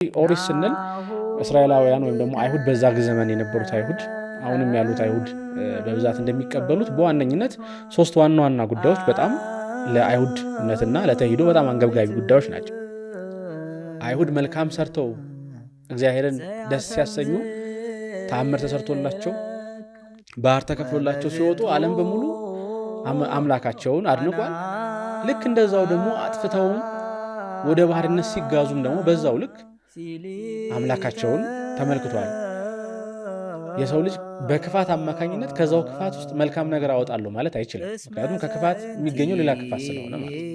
ኦሪት ስንል እስራኤላውያን ወይም ደግሞ አይሁድ በዛ ዘመን የነበሩት አይሁድ አሁንም ያሉት አይሁድ በብዛት እንደሚቀበሉት በዋነኝነት ሶስት ዋና ዋና ጉዳዮች በጣም ለአይሁድነትና ለተሂዶ በጣም አንገብጋቢ ጉዳዮች ናቸው። አይሁድ መልካም ሰርተው እግዚአብሔርን ደስ ሲያሰኙ ተአምር ተሰርቶላቸው ባህር ተከፍሎላቸው ሲወጡ ዓለም በሙሉ አምላካቸውን አድንቋል። ልክ እንደዛው ደግሞ አጥፍተው ወደ ባህርነት ሲጋዙም ደግሞ በዛው ልክ አምላካቸውን ተመልክቷል። የሰው ልጅ በክፋት አማካኝነት ከዛው ክፋት ውስጥ መልካም ነገር አወጣለሁ ማለት አይችልም። ምክንያቱም ከክፋት የሚገኘው ሌላ ክፋት ስለሆነ ማለት ነው።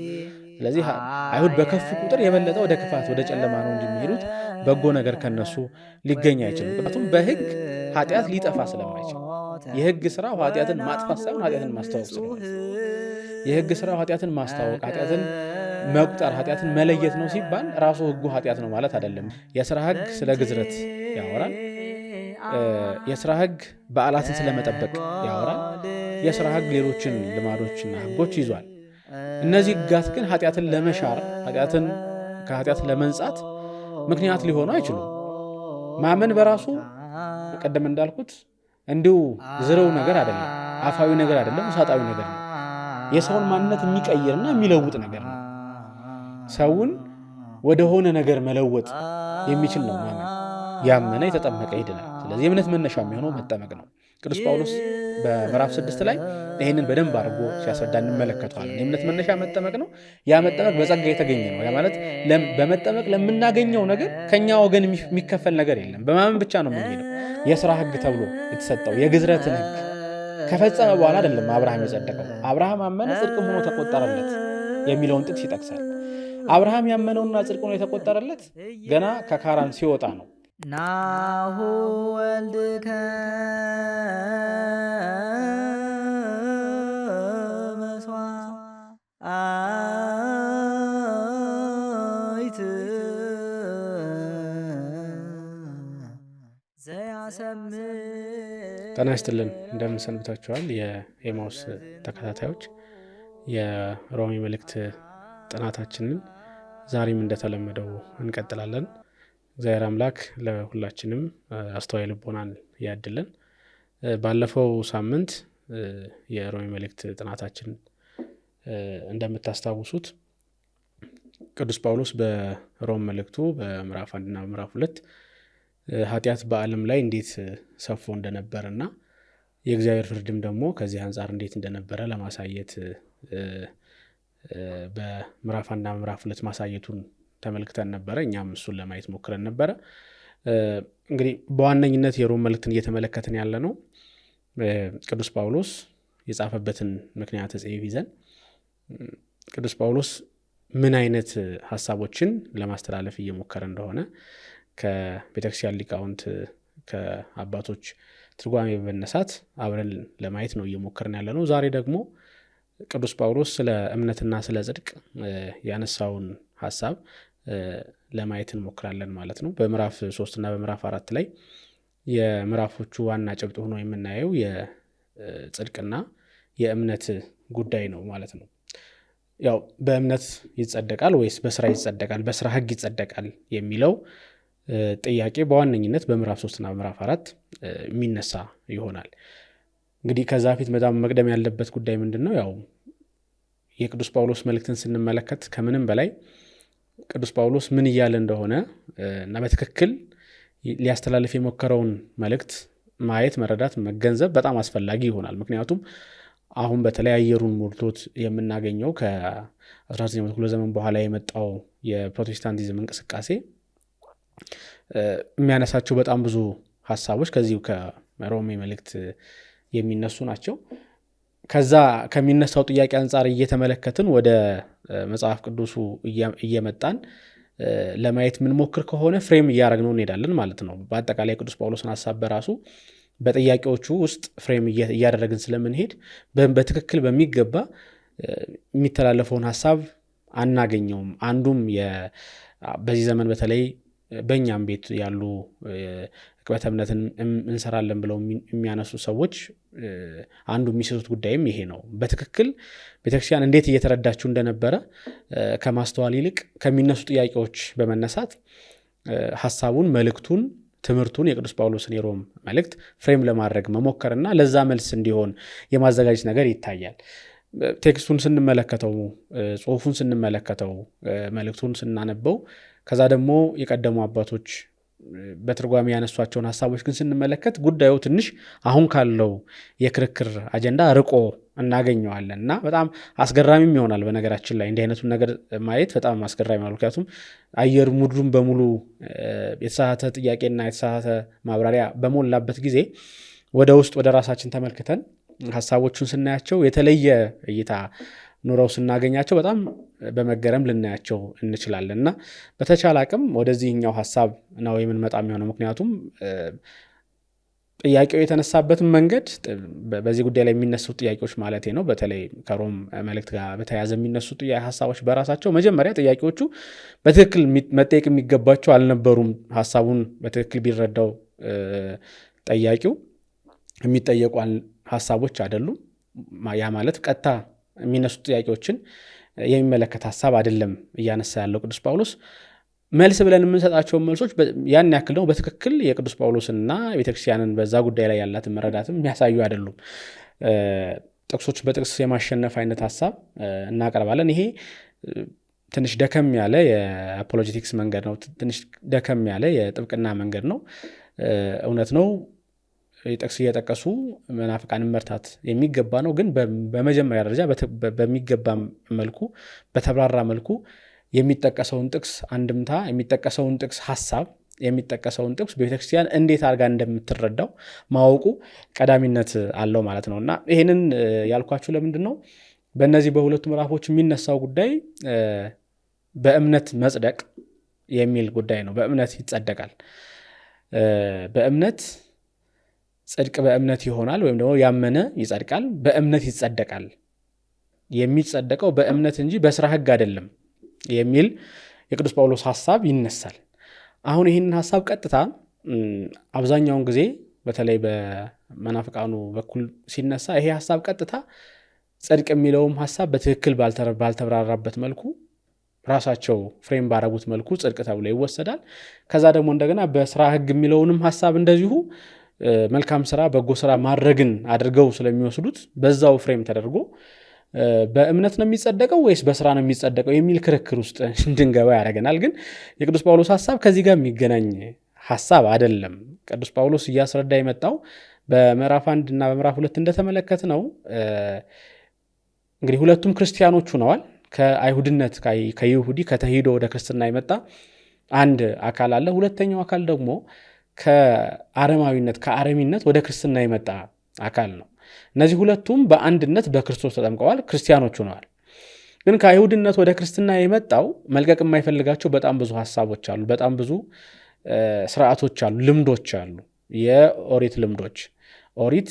ስለዚህ አይሁድ በከፉ ቁጥር የበለጠ ወደ ክፋት ወደ ጨለማ ነው እንጂ የሚሄዱት በጎ ነገር ከነሱ ሊገኝ አይችልም። ምክንያቱም በሕግ ኃጢአት ሊጠፋ ስለማይችል የሕግ ስራው ኃጢአትን ማጥፋት ሳይሆን ኃጢአትን ማስተዋወቅ ስለሆነ የሕግ ስራው ኃጢአትን ማስተዋወቅ፣ ኃጢአትን መቁጠር፣ ኃጢአትን መለየት ነው ሲባል ራሱ ሕጉ ኃጢአት ነው ማለት አይደለም። የሥራ ሕግ ስለ ግዝረት ያወራል። የሥራ ሕግ በዓላትን ስለመጠበቅ ያወራል። የሥራ ሕግ ሌሎችን ልማዶችና ሕጎች ይዟል። እነዚህ ሕጋት ግን ኃጢአትን ለመሻር ከኃጢአት ለመንጻት ምክንያት ሊሆኑ አይችሉም። ማመን በራሱ ቀደም እንዳልኩት እንዲሁ ዝርው ነገር አይደለም፣ አፋዊ ነገር አይደለም፣ ውሳጣዊ ነገር ነው። የሰውን ማንነት የሚቀይርና የሚለውጥ ነገር ነው። ሰውን ወደሆነ ነገር መለወጥ የሚችል ነው ማመን። ያመነ የተጠመቀ ይድናል። ስለዚህ የእምነት መነሻ የሚሆነው መጠመቅ ነው። ቅዱስ ጳውሎስ በምዕራፍ 6 ላይ ይህንን በደንብ አድርጎ ሲያስረዳ እንመለከተዋለን። የእምነት መነሻ መጠመቅ ነው። ያ መጠመቅ በጸጋ የተገኘ ነው። ያ ማለት በመጠመቅ ለምናገኘው ነገር ከኛ ወገን የሚከፈል ነገር የለም። በማመን ብቻ ነው የምንሄደው። የሥራ ሕግ ተብሎ የተሰጠው የግዝረትን ሕግ ከፈጸመ በኋላ አይደለም አብርሃም የጸደቀው። አብርሃም አመነ ጽድቅም ሆኖ ተቆጠረለት የሚለውን ጥቅስ ይጠቅሳል። አብርሃም ያመነውና ጽድቅ ሆኖ የተቆጠረለት ገና ከካራን ሲወጣ ነው። ናሁ ወልድከ መስዋዕት ዘያሰምዕ። ጤና ይስጥልን፣ እንደምን ሰንብታችኋል? የኤማውስ ተከታታዮች የሮሜ መልእክት ጥናታችንን ዛሬም እንደተለመደው እንቀጥላለን። እግዚአብሔር አምላክ ለሁላችንም አስተዋይ ልቦናን ያድልን። ባለፈው ሳምንት የሮሜ መልእክት ጥናታችን እንደምታስታውሱት ቅዱስ ጳውሎስ በሮም መልእክቱ በምዕራፍ 1 እና በምዕራፍ 2 ኃጢአት በዓለም ላይ እንዴት ሰፎ እንደነበረና የእግዚአብሔር ፍርድም ደግሞ ከዚህ አንጻር እንዴት እንደነበረ ለማሳየት በምዕራፍ 1 እና በምዕራፍ 2 ማሳየቱን ተመልክተን ነበረ። እኛም እሱን ለማየት ሞክረን ነበረ። እንግዲህ በዋነኝነት የሮም መልእክትን እየተመለከትን ያለ ነው ቅዱስ ጳውሎስ የጻፈበትን ምክንያት ጽሑፍ ይዘን ቅዱስ ጳውሎስ ምን አይነት ሀሳቦችን ለማስተላለፍ እየሞከረ እንደሆነ ከቤተክርስቲያን ሊቃውንት ከአባቶች ትርጓሜ በመነሳት አብረን ለማየት ነው እየሞከርን ያለ ነው። ዛሬ ደግሞ ቅዱስ ጳውሎስ ስለ እምነትና ስለ ጽድቅ ያነሳውን ሀሳብ ለማየት እንሞክራለን ማለት ነው። በምዕራፍ 3 እና በምዕራፍ 4 ላይ የምዕራፎቹ ዋና ጭብጥ ሆኖ የምናየው የጽድቅና የእምነት ጉዳይ ነው ማለት ነው። ያው በእምነት ይጸደቃል ወይስ በስራ ይጸደቃል፣ በስራ ሕግ ይጸደቃል የሚለው ጥያቄ በዋነኝነት በምዕራፍ 3 እና በምዕራፍ 4 የሚነሳ ይሆናል። እንግዲህ ከዛ ፊት በጣም መቅደም ያለበት ጉዳይ ምንድነው? ያው የቅዱስ ጳውሎስ መልእክትን ስንመለከት ከምንም በላይ ቅዱስ ጳውሎስ ምን እያለ እንደሆነ እና በትክክል ሊያስተላልፍ የሞከረውን መልእክት ማየት፣ መረዳት፣ መገንዘብ በጣም አስፈላጊ ይሆናል። ምክንያቱም አሁን በተለያየሩን ሞልቶት የምናገኘው ከ19ኛው ክፍለ ዘመን በኋላ የመጣው የፕሮቴስታንቲዝም እንቅስቃሴ የሚያነሳቸው በጣም ብዙ ሀሳቦች ከዚሁ ከሮሜ መልእክት የሚነሱ ናቸው። ከዛ ከሚነሳው ጥያቄ አንጻር እየተመለከትን ወደ መጽሐፍ ቅዱሱ እየመጣን ለማየት ምንሞክር ከሆነ ፍሬም እያደረግነው እንሄዳለን ማለት ነው። በአጠቃላይ ቅዱስ ጳውሎስን ሀሳብ በራሱ በጥያቄዎቹ ውስጥ ፍሬም እያደረግን ስለምንሄድ በትክክል በሚገባ የሚተላለፈውን ሀሳብ አናገኘውም። አንዱም በዚህ ዘመን በተለይ በእኛም ቤት ያሉ ዕቅበተ እምነትን እንሰራለን ብለው የሚያነሱ ሰዎች አንዱ የሚሰጡት ጉዳይም ይሄ ነው። በትክክል ቤተክርስቲያን እንዴት እየተረዳችው እንደነበረ ከማስተዋል ይልቅ ከሚነሱ ጥያቄዎች በመነሳት ሐሳቡን መልእክቱን ትምህርቱን የቅዱስ ጳውሎስን የሮም መልእክት ፍሬም ለማድረግ መሞከርና ለዛ መልስ እንዲሆን የማዘጋጀት ነገር ይታያል። ቴክስቱን ስንመለከተው ጽሑፉን ስንመለከተው መልእክቱን ስናነበው ከዛ ደግሞ የቀደሙ አባቶች በትርጓሜ ያነሷቸውን ሐሳቦች ግን ስንመለከት ጉዳዩ ትንሽ አሁን ካለው የክርክር አጀንዳ ርቆ እናገኘዋለን እና በጣም አስገራሚም ይሆናል። በነገራችን ላይ እንዲህ አይነቱን ነገር ማየት በጣም አስገራሚ ነው። ምክንያቱም አየር ሙድሩን በሙሉ የተሳሳተ ጥያቄና የተሳሳተ ማብራሪያ በሞላበት ጊዜ ወደ ውስጥ ወደ ራሳችን ተመልክተን ሐሳቦቹን ስናያቸው የተለየ እይታ ኑረው ስናገኛቸው በጣም በመገረም ልናያቸው እንችላለን እና በተቻለ አቅም ወደዚህኛው ሐሳብ ነው የምንመጣ የሚሆነው። ምክንያቱም ጥያቄው የተነሳበትን መንገድ በዚህ ጉዳይ ላይ የሚነሱ ጥያቄዎች ማለት ነው፣ በተለይ ከሮም መልእክት ጋር በተያያዘ የሚነሱ ሐሳቦች በራሳቸው መጀመሪያ ጥያቄዎቹ በትክክል መጠየቅ የሚገባቸው አልነበሩም። ሐሳቡን በትክክል ቢረዳው ጠያቂው የሚጠየቁ ሐሳቦች አይደሉም። ያ ማለት ቀጥታ የሚነሱ ጥያቄዎችን የሚመለከት ሐሳብ አይደለም እያነሳ ያለው ቅዱስ ጳውሎስ። መልስ ብለን የምንሰጣቸው መልሶች ያን ያክል ደግሞ በትክክል የቅዱስ ጳውሎስንና ቤተክርስቲያንን በዛ ጉዳይ ላይ ያላትን መረዳትም የሚያሳዩ አይደሉም። ጥቅሶች በጥቅስ የማሸነፍ አይነት ሐሳብ እናቀርባለን። ይሄ ትንሽ ደከም ያለ የአፖሎጂቲክስ መንገድ ነው። ትንሽ ደከም ያለ የጥብቅና መንገድ ነው። እውነት ነው ጥቅስ እየጠቀሱ መናፍቃንን መርታት የሚገባ ነው። ግን በመጀመሪያ ደረጃ በሚገባ መልኩ በተብራራ መልኩ የሚጠቀሰውን ጥቅስ አንድምታ፣ የሚጠቀሰውን ጥቅስ ሐሳብ፣ የሚጠቀሰውን ጥቅስ ቤተክርስቲያን እንዴት አድርጋ እንደምትረዳው ማወቁ ቀዳሚነት አለው ማለት ነው እና ይህንን ያልኳችሁ ለምንድን ነው? በእነዚህ በሁለቱ ምዕራፎች የሚነሳው ጉዳይ በእምነት መጽደቅ የሚል ጉዳይ ነው። በእምነት ይጸደቃል። በእምነት ጽድቅ በእምነት ይሆናል፣ ወይም ደግሞ ያመነ ይጸድቃል፣ በእምነት ይጸደቃል። የሚጸደቀው በእምነት እንጂ በስራ ሕግ አይደለም የሚል የቅዱስ ጳውሎስ ሐሳብ ይነሳል። አሁን ይህንን ሐሳብ ቀጥታ አብዛኛውን ጊዜ በተለይ በመናፍቃኑ በኩል ሲነሳ ይሄ ሐሳብ ቀጥታ ጽድቅ የሚለውም ሐሳብ በትክክል ባልተብራራበት መልኩ ራሳቸው ፍሬም ባረጉት መልኩ ጽድቅ ተብሎ ይወሰዳል። ከዛ ደግሞ እንደገና በስራ ሕግ የሚለውንም ሐሳብ እንደዚሁ መልካም ስራ በጎ ስራ ማድረግን አድርገው ስለሚወስዱት በዛው ፍሬም ተደርጎ በእምነት ነው የሚጸደቀው ወይስ በስራ ነው የሚጸደቀው የሚል ክርክር ውስጥ እንድንገባ ያደርገናል። ግን የቅዱስ ጳውሎስ ሐሳብ ከዚህ ጋር የሚገናኝ ሐሳብ አይደለም። ቅዱስ ጳውሎስ እያስረዳ የመጣው በምዕራፍ 1 እና በምዕራፍ 2 እንደተመለከት ነው። እንግዲህ ሁለቱም ክርስቲያኖች ሆነዋል። ከአይሁድነት ከይሁዲ ከተሂዶ ወደ ክርስትና የመጣ አንድ አካል አለ። ሁለተኛው አካል ደግሞ ከአረማዊነት ከአረሚነት ወደ ክርስትና የመጣ አካል ነው። እነዚህ ሁለቱም በአንድነት በክርስቶስ ተጠምቀዋል፣ ክርስቲያኖች ሆነዋል። ግን ከአይሁድነት ወደ ክርስትና የመጣው መልቀቅ የማይፈልጋቸው በጣም ብዙ ሐሳቦች አሉ፣ በጣም ብዙ ስርዓቶች አሉ፣ ልምዶች አሉ። የኦሪት ልምዶች፣ ኦሪት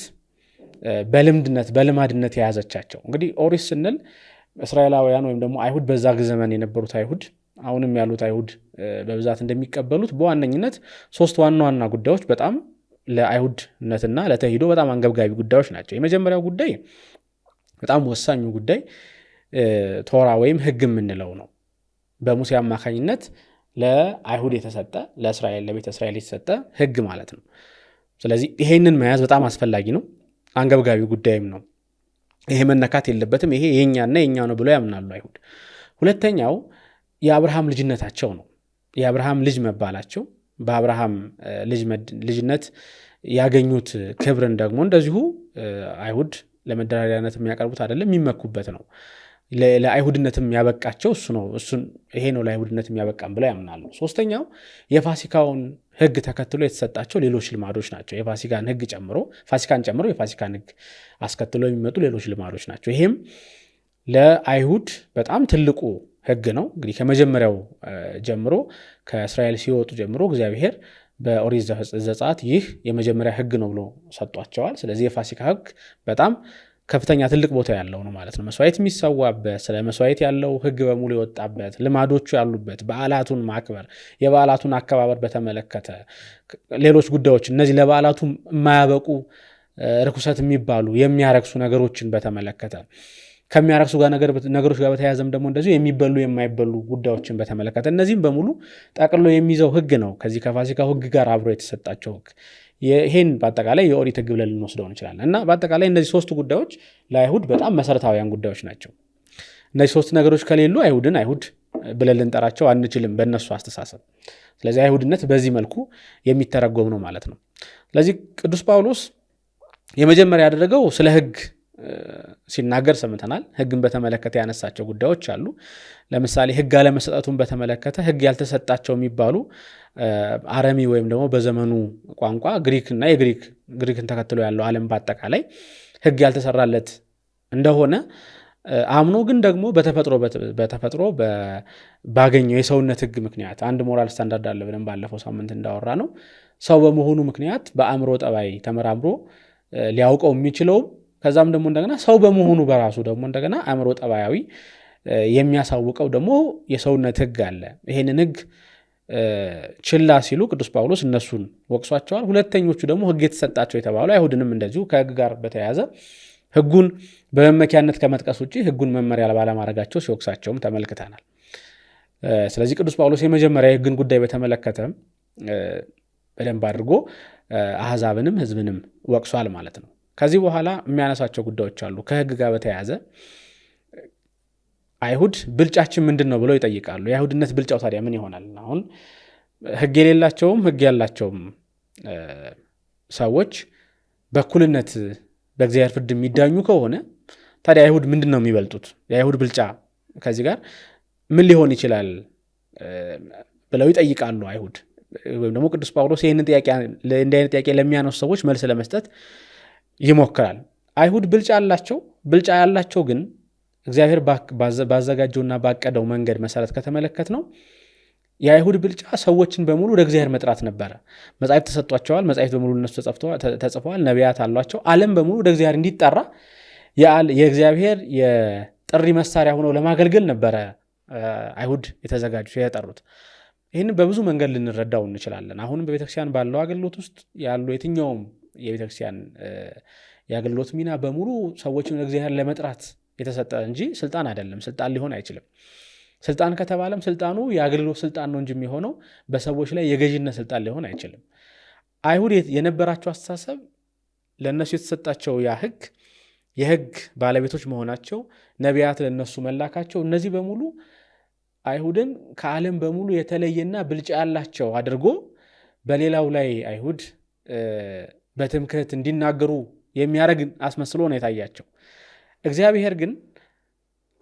በልምድነት በልማድነት የያዘቻቸው። እንግዲህ ኦሪት ስንል እስራኤላውያን ወይም ደግሞ አይሁድ በዛ ዘመን የነበሩት አይሁድ አሁንም ያሉት አይሁድ በብዛት እንደሚቀበሉት በዋነኝነት ሶስት ዋና ዋና ጉዳዮች በጣም ለአይሁድነትና ለተሂዶ በጣም አንገብጋቢ ጉዳዮች ናቸው። የመጀመሪያው ጉዳይ በጣም ወሳኙ ጉዳይ ቶራ ወይም ሕግ የምንለው ነው። በሙሴ አማካኝነት ለአይሁድ የተሰጠ ለቤተ እስራኤል የተሰጠ ሕግ ማለት ነው። ስለዚህ ይሄንን መያዝ በጣም አስፈላጊ ነው፣ አንገብጋቢ ጉዳይም ነው። ይሄ መነካት የለበትም። ይሄ የኛና የኛ ነው ብለው ያምናሉ አይሁድ። ሁለተኛው የአብርሃም ልጅነታቸው ነው። የአብርሃም ልጅ መባላቸው በአብርሃም ልጅነት ያገኙት ክብርን ደግሞ እንደዚሁ አይሁድ ለመደራደሪያነት የሚያቀርቡት አይደለም፣ የሚመኩበት ነው። ለአይሁድነትም ያበቃቸው እሱ ነው። ይሄ ነው ለአይሁድነት የሚያበቃም ብለው ያምናሉ። ሶስተኛው የፋሲካውን ሕግ ተከትሎ የተሰጣቸው ሌሎች ልማዶች ናቸው። የፋሲካን ሕግ ጨምሮ የፋሲካን ሕግ አስከትሎ የሚመጡ ሌሎች ልማዶች ናቸው። ይሄም ለአይሁድ በጣም ትልቁ ሕግ ነው። እንግዲህ ከመጀመሪያው ጀምሮ ከእስራኤል ሲወጡ ጀምሮ እግዚአብሔር በኦሪት ዘጸአት ይህ የመጀመሪያ ሕግ ነው ብሎ ሰጧቸዋል። ስለዚህ የፋሲካ ሕግ በጣም ከፍተኛ ትልቅ ቦታ ያለው ነው ማለት ነው። መስዋዕት የሚሰዋበት፣ ስለ መስዋዕት ያለው ሕግ በሙሉ የወጣበት፣ ልማዶቹ ያሉበት፣ በዓላቱን ማክበር፣ የበዓላቱን አከባበር በተመለከተ ሌሎች ጉዳዮች፣ እነዚህ ለበዓላቱ የማያበቁ ርኩሰት የሚባሉ የሚያረክሱ ነገሮችን በተመለከተ ከሚያረክሱ ነገሮች ጋር በተያያዘም ደግሞ እንደዚሁ የሚበሉ የማይበሉ ጉዳዮችን በተመለከተ እነዚህም በሙሉ ጠቅሎ የሚይዘው ሕግ ነው። ከዚህ ከፋሲካው ሕግ ጋር አብሮ የተሰጣቸው ሕግ ይሄን በአጠቃላይ የኦሪት ሕግ ብለን ልንወስደው እንችላለን። እና በአጠቃላይ እነዚህ ሶስቱ ጉዳዮች ለአይሁድ በጣም መሰረታዊያን ጉዳዮች ናቸው። እነዚህ ሶስት ነገሮች ከሌሉ አይሁድን አይሁድ ብለን ልንጠራቸው አንችልም በእነሱ አስተሳሰብ። ስለዚህ አይሁድነት በዚህ መልኩ የሚተረጎም ነው ማለት ነው። ስለዚህ ቅዱስ ጳውሎስ የመጀመሪያ ያደረገው ስለ ሕግ ሲናገር ሰምተናል። ሕግን በተመለከተ ያነሳቸው ጉዳዮች አሉ። ለምሳሌ ሕግ አለመሰጠቱን በተመለከተ ሕግ ያልተሰጣቸው የሚባሉ አረሚ ወይም ደግሞ በዘመኑ ቋንቋ ግሪክና ግሪክን ተከትሎ ያለው ዓለም በአጠቃላይ ሕግ ያልተሰራለት እንደሆነ አምኖ ግን ደግሞ በተፈጥሮ ባገኘው የሰውነት ሕግ ምክንያት አንድ ሞራል ስታንዳርድ አለ ብለን ባለፈው ሳምንት እንዳወራ ነው። ሰው በመሆኑ ምክንያት በአእምሮ ጠባይ ተመራምሮ ሊያውቀው የሚችለውም ከዛም ደግሞ እንደገና ሰው በመሆኑ በራሱ ደግሞ እንደገና አእምሮ ጠባያዊ የሚያሳውቀው ደግሞ የሰውነት ሕግ አለ። ይሄንን ሕግ ችላ ሲሉ ቅዱስ ጳውሎስ እነሱን ወቅሷቸዋል። ሁለተኞቹ ደግሞ ሕግ የተሰጣቸው የተባሉ አይሁድንም እንደዚሁ ከሕግ ጋር በተያያዘ ሕጉን በመመኪያነት ከመጥቀስ ውጭ ሕጉን መመሪያ ባለማድረጋቸው ሲወቅሳቸውም ተመልክተናል። ስለዚህ ቅዱስ ጳውሎስ የመጀመሪያ የሕግን ጉዳይ በተመለከተ በደንብ አድርጎ አሕዛብንም ሕዝብንም ወቅሷል ማለት ነው። ከዚህ በኋላ የሚያነሳቸው ጉዳዮች አሉ። ከሕግ ጋር በተያያዘ አይሁድ ብልጫችን ምንድን ነው ብለው ይጠይቃሉ። የአይሁድነት ብልጫው ታዲያ ምን ይሆናል? አሁን ሕግ የሌላቸውም ሕግ ያላቸውም ሰዎች በእኩልነት በእግዚአብሔር ፍርድ የሚዳኙ ከሆነ ታዲያ አይሁድ ምንድን ነው የሚበልጡት? የአይሁድ ብልጫ ከዚህ ጋር ምን ሊሆን ይችላል ብለው ይጠይቃሉ አይሁድ። ወይም ደግሞ ቅዱስ ጳውሎስ እንዲህ አይነት ጥያቄ ለሚያነሱ ሰዎች መልስ ለመስጠት ይሞክራል። አይሁድ ብልጫ ያላቸው ግን እግዚአብሔር ባዘጋጀውና ባቀደው መንገድ መሰረት ከተመለከት ነው የአይሁድ ብልጫ ሰዎችን በሙሉ ወደ እግዚአብሔር መጥራት ነበረ። መጻሕፍት ተሰጧቸዋል። መጻሕፍት በሙሉ እነሱ ተጽፈዋል። ነቢያት አሏቸው። ዓለም በሙሉ ወደ እግዚአብሔር እንዲጠራ የእግዚአብሔር የጥሪ መሳሪያ ሆነው ለማገልገል ነበረ አይሁድ የተዘጋጁ የተጠሩት። ይህንን በብዙ መንገድ ልንረዳው እንችላለን። አሁንም በቤተክርስቲያን ባለው አገልግሎት ውስጥ ያሉ የትኛውም የቤተክርስቲያን የአገልግሎት ሚና በሙሉ ሰዎችን ወደ እግዚአብሔር ለመጥራት የተሰጠ እንጂ ስልጣን አይደለም። ስልጣን ሊሆን አይችልም። ስልጣን ከተባለም ስልጣኑ የአገልግሎት ስልጣን ነው እንጂ የሚሆነው በሰዎች ላይ የገዥነት ስልጣን ሊሆን አይችልም። አይሁድ የነበራቸው አስተሳሰብ ለእነሱ የተሰጣቸው ያ ሕግ የሕግ ባለቤቶች መሆናቸው፣ ነቢያት ለእነሱ መላካቸው፣ እነዚህ በሙሉ አይሁድን ከዓለም በሙሉ የተለየና ብልጫ ያላቸው አድርጎ በሌላው ላይ አይሁድ በትምክህት እንዲናገሩ የሚያደርግ አስመስሎ ነው የታያቸው። እግዚአብሔር ግን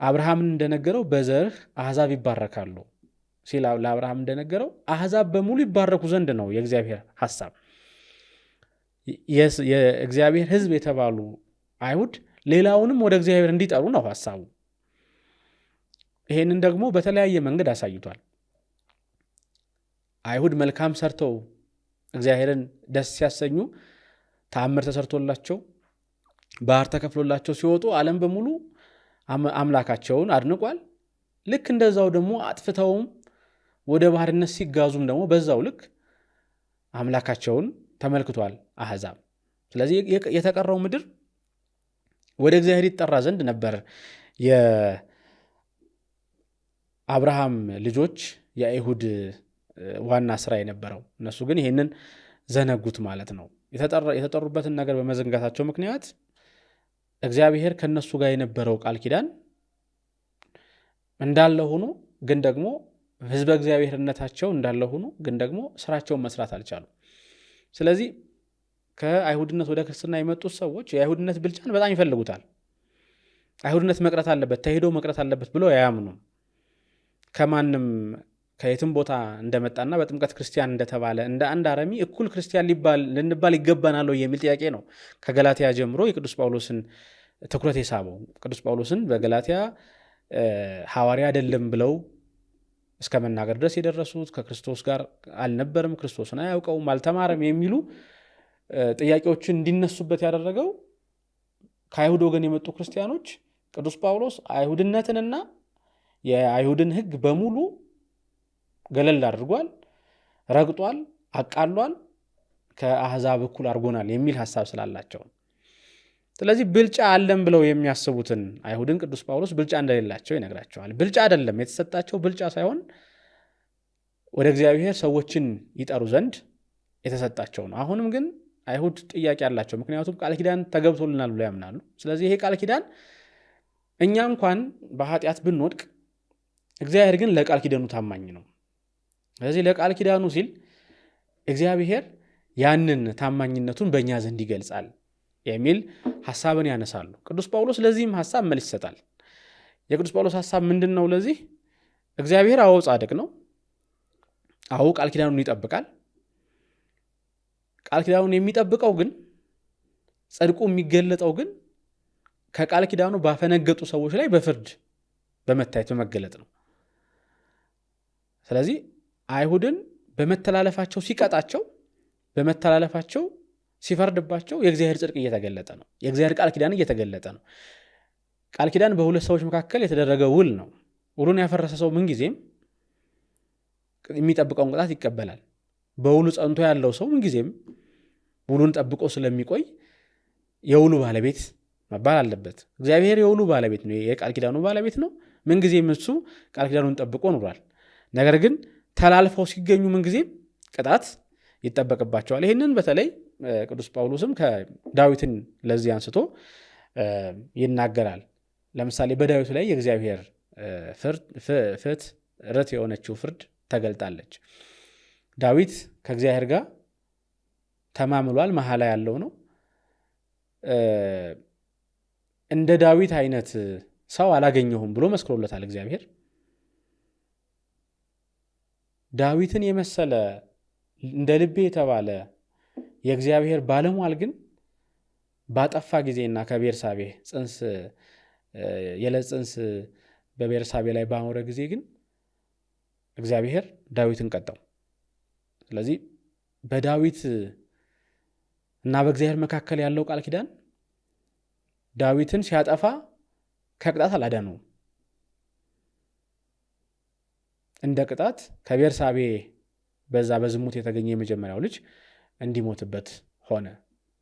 አብርሃምን እንደነገረው በዘርህ አሕዛብ ይባረካሉ ሲል ለአብርሃም እንደነገረው አሕዛብ በሙሉ ይባረኩ ዘንድ ነው የእግዚአብሔር ሐሳብ። የእግዚአብሔር ሕዝብ የተባሉ አይሁድ ሌላውንም ወደ እግዚአብሔር እንዲጠሩ ነው ሐሳቡ። ይሄንን ደግሞ በተለያየ መንገድ አሳይቷል። አይሁድ መልካም ሰርተው እግዚአብሔርን ደስ ሲያሰኙ ተአምር ተሰርቶላቸው ባህር ተከፍሎላቸው ሲወጡ ዓለም በሙሉ አምላካቸውን አድንቋል። ልክ እንደዛው ደግሞ አጥፍተውም ወደ ባርነት ሲጋዙም ደግሞ በዛው ልክ አምላካቸውን ተመልክቷል አሕዛብ። ስለዚህ የተቀረው ምድር ወደ እግዚአብሔር ይጠራ ዘንድ ነበር የአብርሃም ልጆች የአይሁድ ዋና ስራ የነበረው። እነሱ ግን ይህንን ዘነጉት ማለት ነው። የተጠሩበትን ነገር በመዘንጋታቸው ምክንያት እግዚአብሔር ከነሱ ጋር የነበረው ቃል ኪዳን እንዳለ ሆኖ ግን ደግሞ ሕዝበ እግዚአብሔርነታቸው እንዳለ ሆኖ ግን ደግሞ ስራቸውን መስራት አልቻሉ። ስለዚህ ከአይሁድነት ወደ ክርስትና የመጡት ሰዎች የአይሁድነት ብልጫን በጣም ይፈልጉታል። አይሁድነት መቅረት አለበት፣ ተሄዶ መቅረት አለበት ብለው አያምኑም። ከማንም ከየትም ቦታ እንደመጣና በጥምቀት ክርስቲያን እንደተባለ እንደ አንድ አረሚ እኩል ክርስቲያን ልንባል ይገባናል የሚል ጥያቄ ነው ከገላትያ ጀምሮ የቅዱስ ጳውሎስን ትኩረት የሳበው። ቅዱስ ጳውሎስን በገላትያ ሐዋርያ አይደለም ብለው እስከ መናገር ድረስ የደረሱት ከክርስቶስ ጋር አልነበረም፣ ክርስቶስን አያውቀውም፣ አልተማረም የሚሉ ጥያቄዎችን እንዲነሱበት ያደረገው ከአይሁድ ወገን የመጡ ክርስቲያኖች ቅዱስ ጳውሎስ አይሁድነትንና የአይሁድን ሕግ በሙሉ ገለል አድርጓል፣ ረግጧል፣ አቃሏል፣ ከአሕዛብ እኩል አድርጎናል የሚል ሐሳብ ስላላቸው። ስለዚህ ብልጫ አለን ብለው የሚያስቡትን አይሁድን ቅዱስ ጳውሎስ ብልጫ እንደሌላቸው ይነግራቸዋል። ብልጫ አይደለም የተሰጣቸው፣ ብልጫ ሳይሆን ወደ እግዚአብሔር ሰዎችን ይጠሩ ዘንድ የተሰጣቸው ነው። አሁንም ግን አይሁድ ጥያቄ አላቸው። ምክንያቱም ቃል ኪዳን ተገብቶልናል ብለው ያምናሉ። ስለዚህ ይሄ ቃል ኪዳን እኛ እንኳን በኃጢአት ብንወድቅ እግዚአብሔር ግን ለቃል ኪዳኑ ታማኝ ነው። ስለዚህ ለቃል ኪዳኑ ሲል እግዚአብሔር ያንን ታማኝነቱን በእኛ ዘንድ ይገልጻል የሚል ሐሳብን ያነሳሉ። ቅዱስ ጳውሎስ ለዚህም ሐሳብ መልስ ይሰጣል። የቅዱስ ጳውሎስ ሐሳብ ምንድን ነው? ለዚህ እግዚአብሔር አዎ ጻድቅ ነው፣ አዎ ቃል ኪዳኑን ይጠብቃል። ቃል ኪዳኑን የሚጠብቀው ግን ጽድቁ የሚገለጠው ግን ከቃል ኪዳኑ ባፈነገጡ ሰዎች ላይ በፍርድ በመታየት በመገለጥ ነው። ስለዚህ አይሁድን በመተላለፋቸው ሲቀጣቸው፣ በመተላለፋቸው ሲፈርድባቸው የእግዚአብሔር ጽድቅ እየተገለጠ ነው። የእግዚአብሔር ቃል ኪዳን እየተገለጠ ነው። ቃል ኪዳን በሁለት ሰዎች መካከል የተደረገ ውል ነው። ውሉን ያፈረሰ ሰው ምንጊዜም የሚጠብቀውን ቅጣት ይቀበላል። በውሉ ጸንቶ ያለው ሰው ምንጊዜም ውሉን ጠብቆ ስለሚቆይ የውሉ ባለቤት መባል አለበት። እግዚአብሔር የውሉ ባለቤት ነው፣ የቃል ኪዳኑ ባለቤት ነው። ምንጊዜም እሱ ቃል ኪዳኑን ጠብቆ ኖሯል። ነገር ግን ተላልፈው ሲገኙ ምንጊዜም ቅጣት ይጠበቅባቸዋል። ይህንን በተለይ ቅዱስ ጳውሎስም ከዳዊትን ለዚህ አንስቶ ይናገራል። ለምሳሌ በዳዊት ላይ የእግዚአብሔር ፍትሕ ርት የሆነችው ፍርድ ተገልጣለች። ዳዊት ከእግዚአብሔር ጋር ተማምሏል፣ መሐላ ያለው ነው። እንደ ዳዊት አይነት ሰው አላገኘሁም ብሎ መስክሮለታል እግዚአብሔር። ዳዊትን የመሰለ እንደ ልቤ የተባለ የእግዚአብሔር ባለሟል ግን ባጠፋ ጊዜና ከቤርሳቤ የዕለት ጽንስ በቤርሳቤ ላይ ባኖረ ጊዜ ግን እግዚአብሔር ዳዊትን ቀጣው። ስለዚህ በዳዊት እና በእግዚአብሔር መካከል ያለው ቃል ኪዳን ዳዊትን ሲያጠፋ ከቅጣት አላዳነውም። እንደ ቅጣት ከቤርሳቤ በዛ በዝሙት የተገኘ የመጀመሪያው ልጅ እንዲሞትበት ሆነ።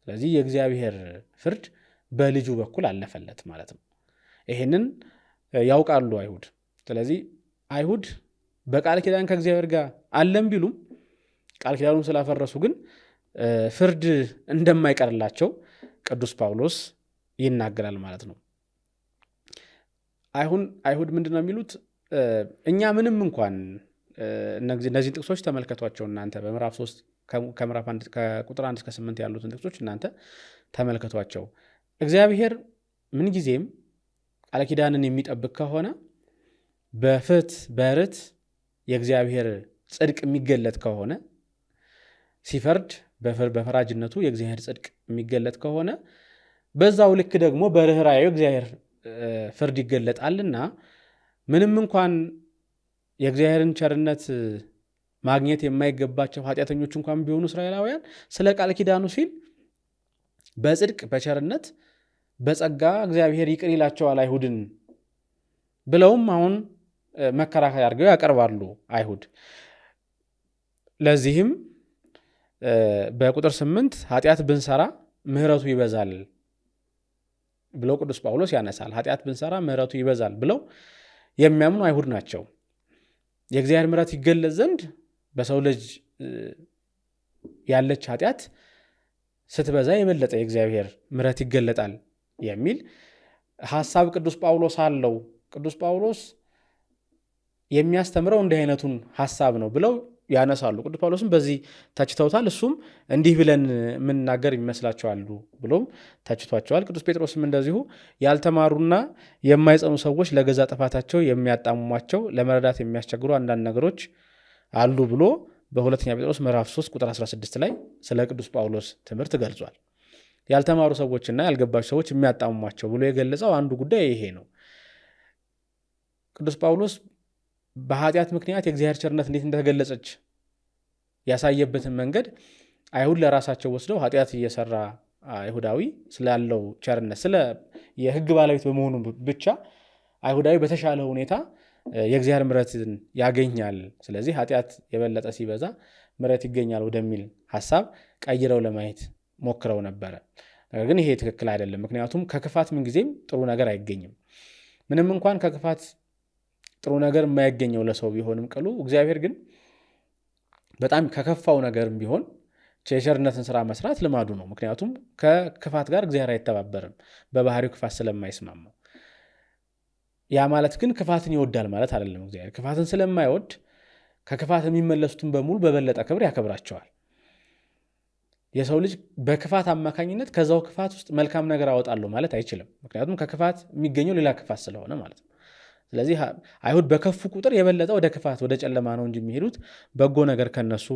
ስለዚህ የእግዚአብሔር ፍርድ በልጁ በኩል አለፈለት ማለት ነው። ይሄንን ያውቃሉ አይሁድ። ስለዚህ አይሁድ በቃል ኪዳን ከእግዚአብሔር ጋር አለም ቢሉም ቃል ኪዳኑን ስላፈረሱ ግን ፍርድ እንደማይቀርላቸው ቅዱስ ጳውሎስ ይናገራል ማለት ነው። አይሁድ ምንድን ነው የሚሉት? እኛ ምንም እንኳን እነዚህን ጥቅሶች ተመልከቷቸው እናንተ በምዕራፍ 3 ከቁጥር 1 እስከ 8 ያሉትን ጥቅሶች እናንተ ተመልከቷቸው። እግዚአብሔር ምንጊዜም ቃል ኪዳንን የሚጠብቅ ከሆነ በፍትሕ በርት የእግዚአብሔር ጽድቅ የሚገለጥ ከሆነ ሲፈርድ በፈራጅነቱ የእግዚአብሔር ጽድቅ የሚገለጥ ከሆነ በዛው ልክ ደግሞ በርኅራኄው እግዚአብሔር ፍርድ ይገለጣልና ምንም እንኳን የእግዚአብሔርን ቸርነት ማግኘት የማይገባቸው ኃጢአተኞች እንኳን ቢሆኑ እስራኤላውያን ስለ ቃል ኪዳኑ ሲል በጽድቅ በቸርነት በጸጋ እግዚአብሔር ይቅር ይላቸዋል አይሁድን ብለውም አሁን መከራከሪያ አድርገው ያቀርባሉ አይሁድ። ለዚህም በቁጥር 8 ኃጢአት ብንሰራ ምሕረቱ ይበዛል ብለው ቅዱስ ጳውሎስ ያነሳል። ኃጢአት ብንሰራ ምሕረቱ ይበዛል ብለው የሚያምኑ አይሁድ ናቸው። የእግዚአብሔር ምሕረት ይገለጽ ዘንድ በሰው ልጅ ያለች ኃጢአት ስትበዛ የበለጠ የእግዚአብሔር ምሕረት ይገለጣል የሚል ሐሳብ ቅዱስ ጳውሎስ አለው። ቅዱስ ጳውሎስ የሚያስተምረው እንዲህ አይነቱን ሐሳብ ነው ብለው ያነሳሉ። ቅዱስ ጳውሎስም በዚህ ተችተውታል። እሱም እንዲህ ብለን የምንናገር ይመስላቸዋሉ ብሎም ተችቷቸዋል። ቅዱስ ጴጥሮስም እንደዚሁ ያልተማሩና የማይጸኑ ሰዎች ለገዛ ጥፋታቸው የሚያጣምሟቸው ለመረዳት የሚያስቸግሩ አንዳንድ ነገሮች አሉ ብሎ በሁለተኛ ጴጥሮስ ምዕራፍ 3 ቁጥር 16 ላይ ስለ ቅዱስ ጳውሎስ ትምህርት ገልጿል። ያልተማሩ ሰዎችና ያልገባቸው ሰዎች የሚያጣምሟቸው ብሎ የገለጸው አንዱ ጉዳይ ይሄ ነው። ቅዱስ ጳውሎስ በኃጢአት ምክንያት የእግዚአብሔር ቸርነት እንዴት እንደተገለጸች ያሳየበትን መንገድ አይሁድ ለራሳቸው ወስደው ኃጢአት እየሰራ አይሁዳዊ ስላለው ቸርነት ስለ የሕግ ባለቤት በመሆኑ ብቻ አይሁዳዊ በተሻለ ሁኔታ የእግዚአብሔር ምሕረትን ያገኛል፣ ስለዚህ ኃጢአት የበለጠ ሲበዛ ምሕረት ይገኛል ወደሚል ሐሳብ ቀይረው ለማየት ሞክረው ነበረ። ነገር ግን ይሄ ትክክል አይደለም። ምክንያቱም ከክፋት ምን ጊዜም ጥሩ ነገር አይገኝም። ምንም እንኳን ከክፋት ጥሩ ነገር የማይገኘው ለሰው ቢሆንም ቅሉ እግዚአብሔር ግን በጣም ከከፋው ነገርም ቢሆን የቸርነትን ስራ መስራት ልማዱ ነው። ምክንያቱም ከክፋት ጋር እግዚአብሔር አይተባበርም በባህሪው ክፋት ስለማይስማማው። ያ ማለት ግን ክፋትን ይወዳል ማለት አይደለም። እግዚአብሔር ክፋትን ስለማይወድ ከክፋት የሚመለሱትን በሙሉ በበለጠ ክብር ያከብራቸዋል። የሰው ልጅ በክፋት አማካኝነት ከዛው ክፋት ውስጥ መልካም ነገር አወጣለሁ ማለት አይችልም። ምክንያቱም ከክፋት የሚገኘው ሌላ ክፋት ስለሆነ ማለት ነው። ስለዚህ አይሁድ በከፉ ቁጥር የበለጠ ወደ ክፋት ወደ ጨለማ ነው እንጂ የሚሄዱት በጎ ነገር ከነሱ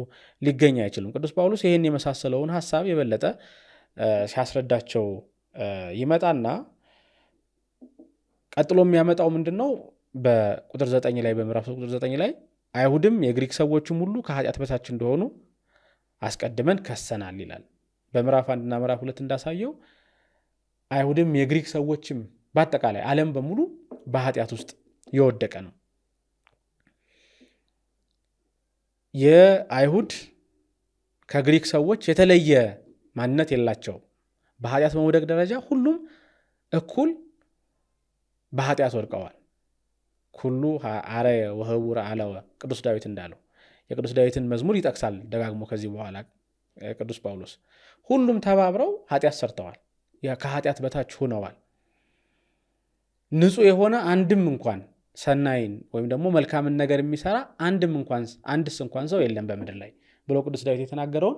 ሊገኝ አይችልም። ቅዱስ ጳውሎስ ይህን የመሳሰለውን ሐሳብ የበለጠ ሲያስረዳቸው ይመጣና ቀጥሎ የሚያመጣው ምንድነው? በቁጥር 9 ላይ በምዕራፍ ቁጥር 9 ላይ አይሁድም የግሪክ ሰዎችም ሁሉ ከኃጢአት በታች እንደሆኑ አስቀድመን ከሰናል ይላል። በምዕራፍ 1 እና ምዕራፍ 2 እንዳሳየው አይሁድም የግሪክ ሰዎችም በአጠቃላይ ዓለም በሙሉ በኃጢአት ውስጥ የወደቀ ነው። የአይሁድ ከግሪክ ሰዎች የተለየ ማንነት የላቸው። በኃጢአት በመውደቅ ደረጃ ሁሉም እኩል በኃጢአት ወድቀዋል። ኩሉ አረ ወህቡር አለወ ቅዱስ ዳዊት እንዳለው የቅዱስ ዳዊትን መዝሙር ይጠቅሳል ደጋግሞ ከዚህ በኋላ ቅዱስ ጳውሎስ። ሁሉም ተባብረው ኃጢአት ሰርተዋል፣ ከኃጢአት በታች ሆነዋል። ንጹህ የሆነ አንድም እንኳን ሰናይን ወይም ደግሞ መልካምን ነገር የሚሰራ አንድስ እንኳን ሰው የለም በምድር ላይ ብሎ ቅዱስ ዳዊት የተናገረውን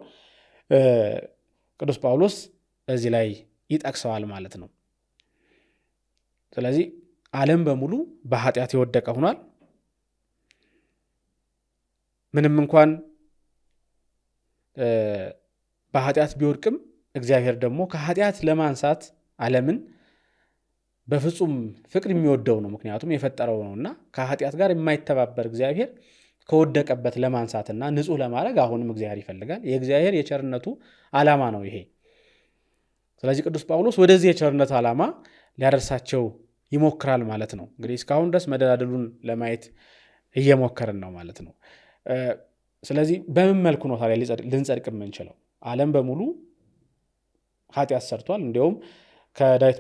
ቅዱስ ጳውሎስ እዚህ ላይ ይጠቅሰዋል ማለት ነው። ስለዚህ ዓለም በሙሉ በኃጢአት የወደቀ ሆኗል። ምንም እንኳን በኃጢአት ቢወድቅም እግዚአብሔር ደግሞ ከኃጢአት ለማንሳት ዓለምን በፍጹም ፍቅር የሚወደው ነው። ምክንያቱም የፈጠረው ነውና ከኃጢአት ጋር የማይተባበር እግዚአብሔር ከወደቀበት ለማንሳትና ንጹህ ለማድረግ አሁንም እግዚአብሔር ይፈልጋል። የእግዚአብሔር የቸርነቱ ዓላማ ነው ይሄ። ስለዚህ ቅዱስ ጳውሎስ ወደዚህ የቸርነቱ ዓላማ ሊያደርሳቸው ይሞክራል ማለት ነው። እንግዲህ እስካሁን ድረስ መደላደሉን ለማየት እየሞከርን ነው ማለት ነው። ስለዚህ በምን መልኩ ነው ታዲያ ልንጸድቅ የምንችለው? ዓለም በሙሉ ኃጢአት ሰርቷል። እንዲሁም ከዳዊት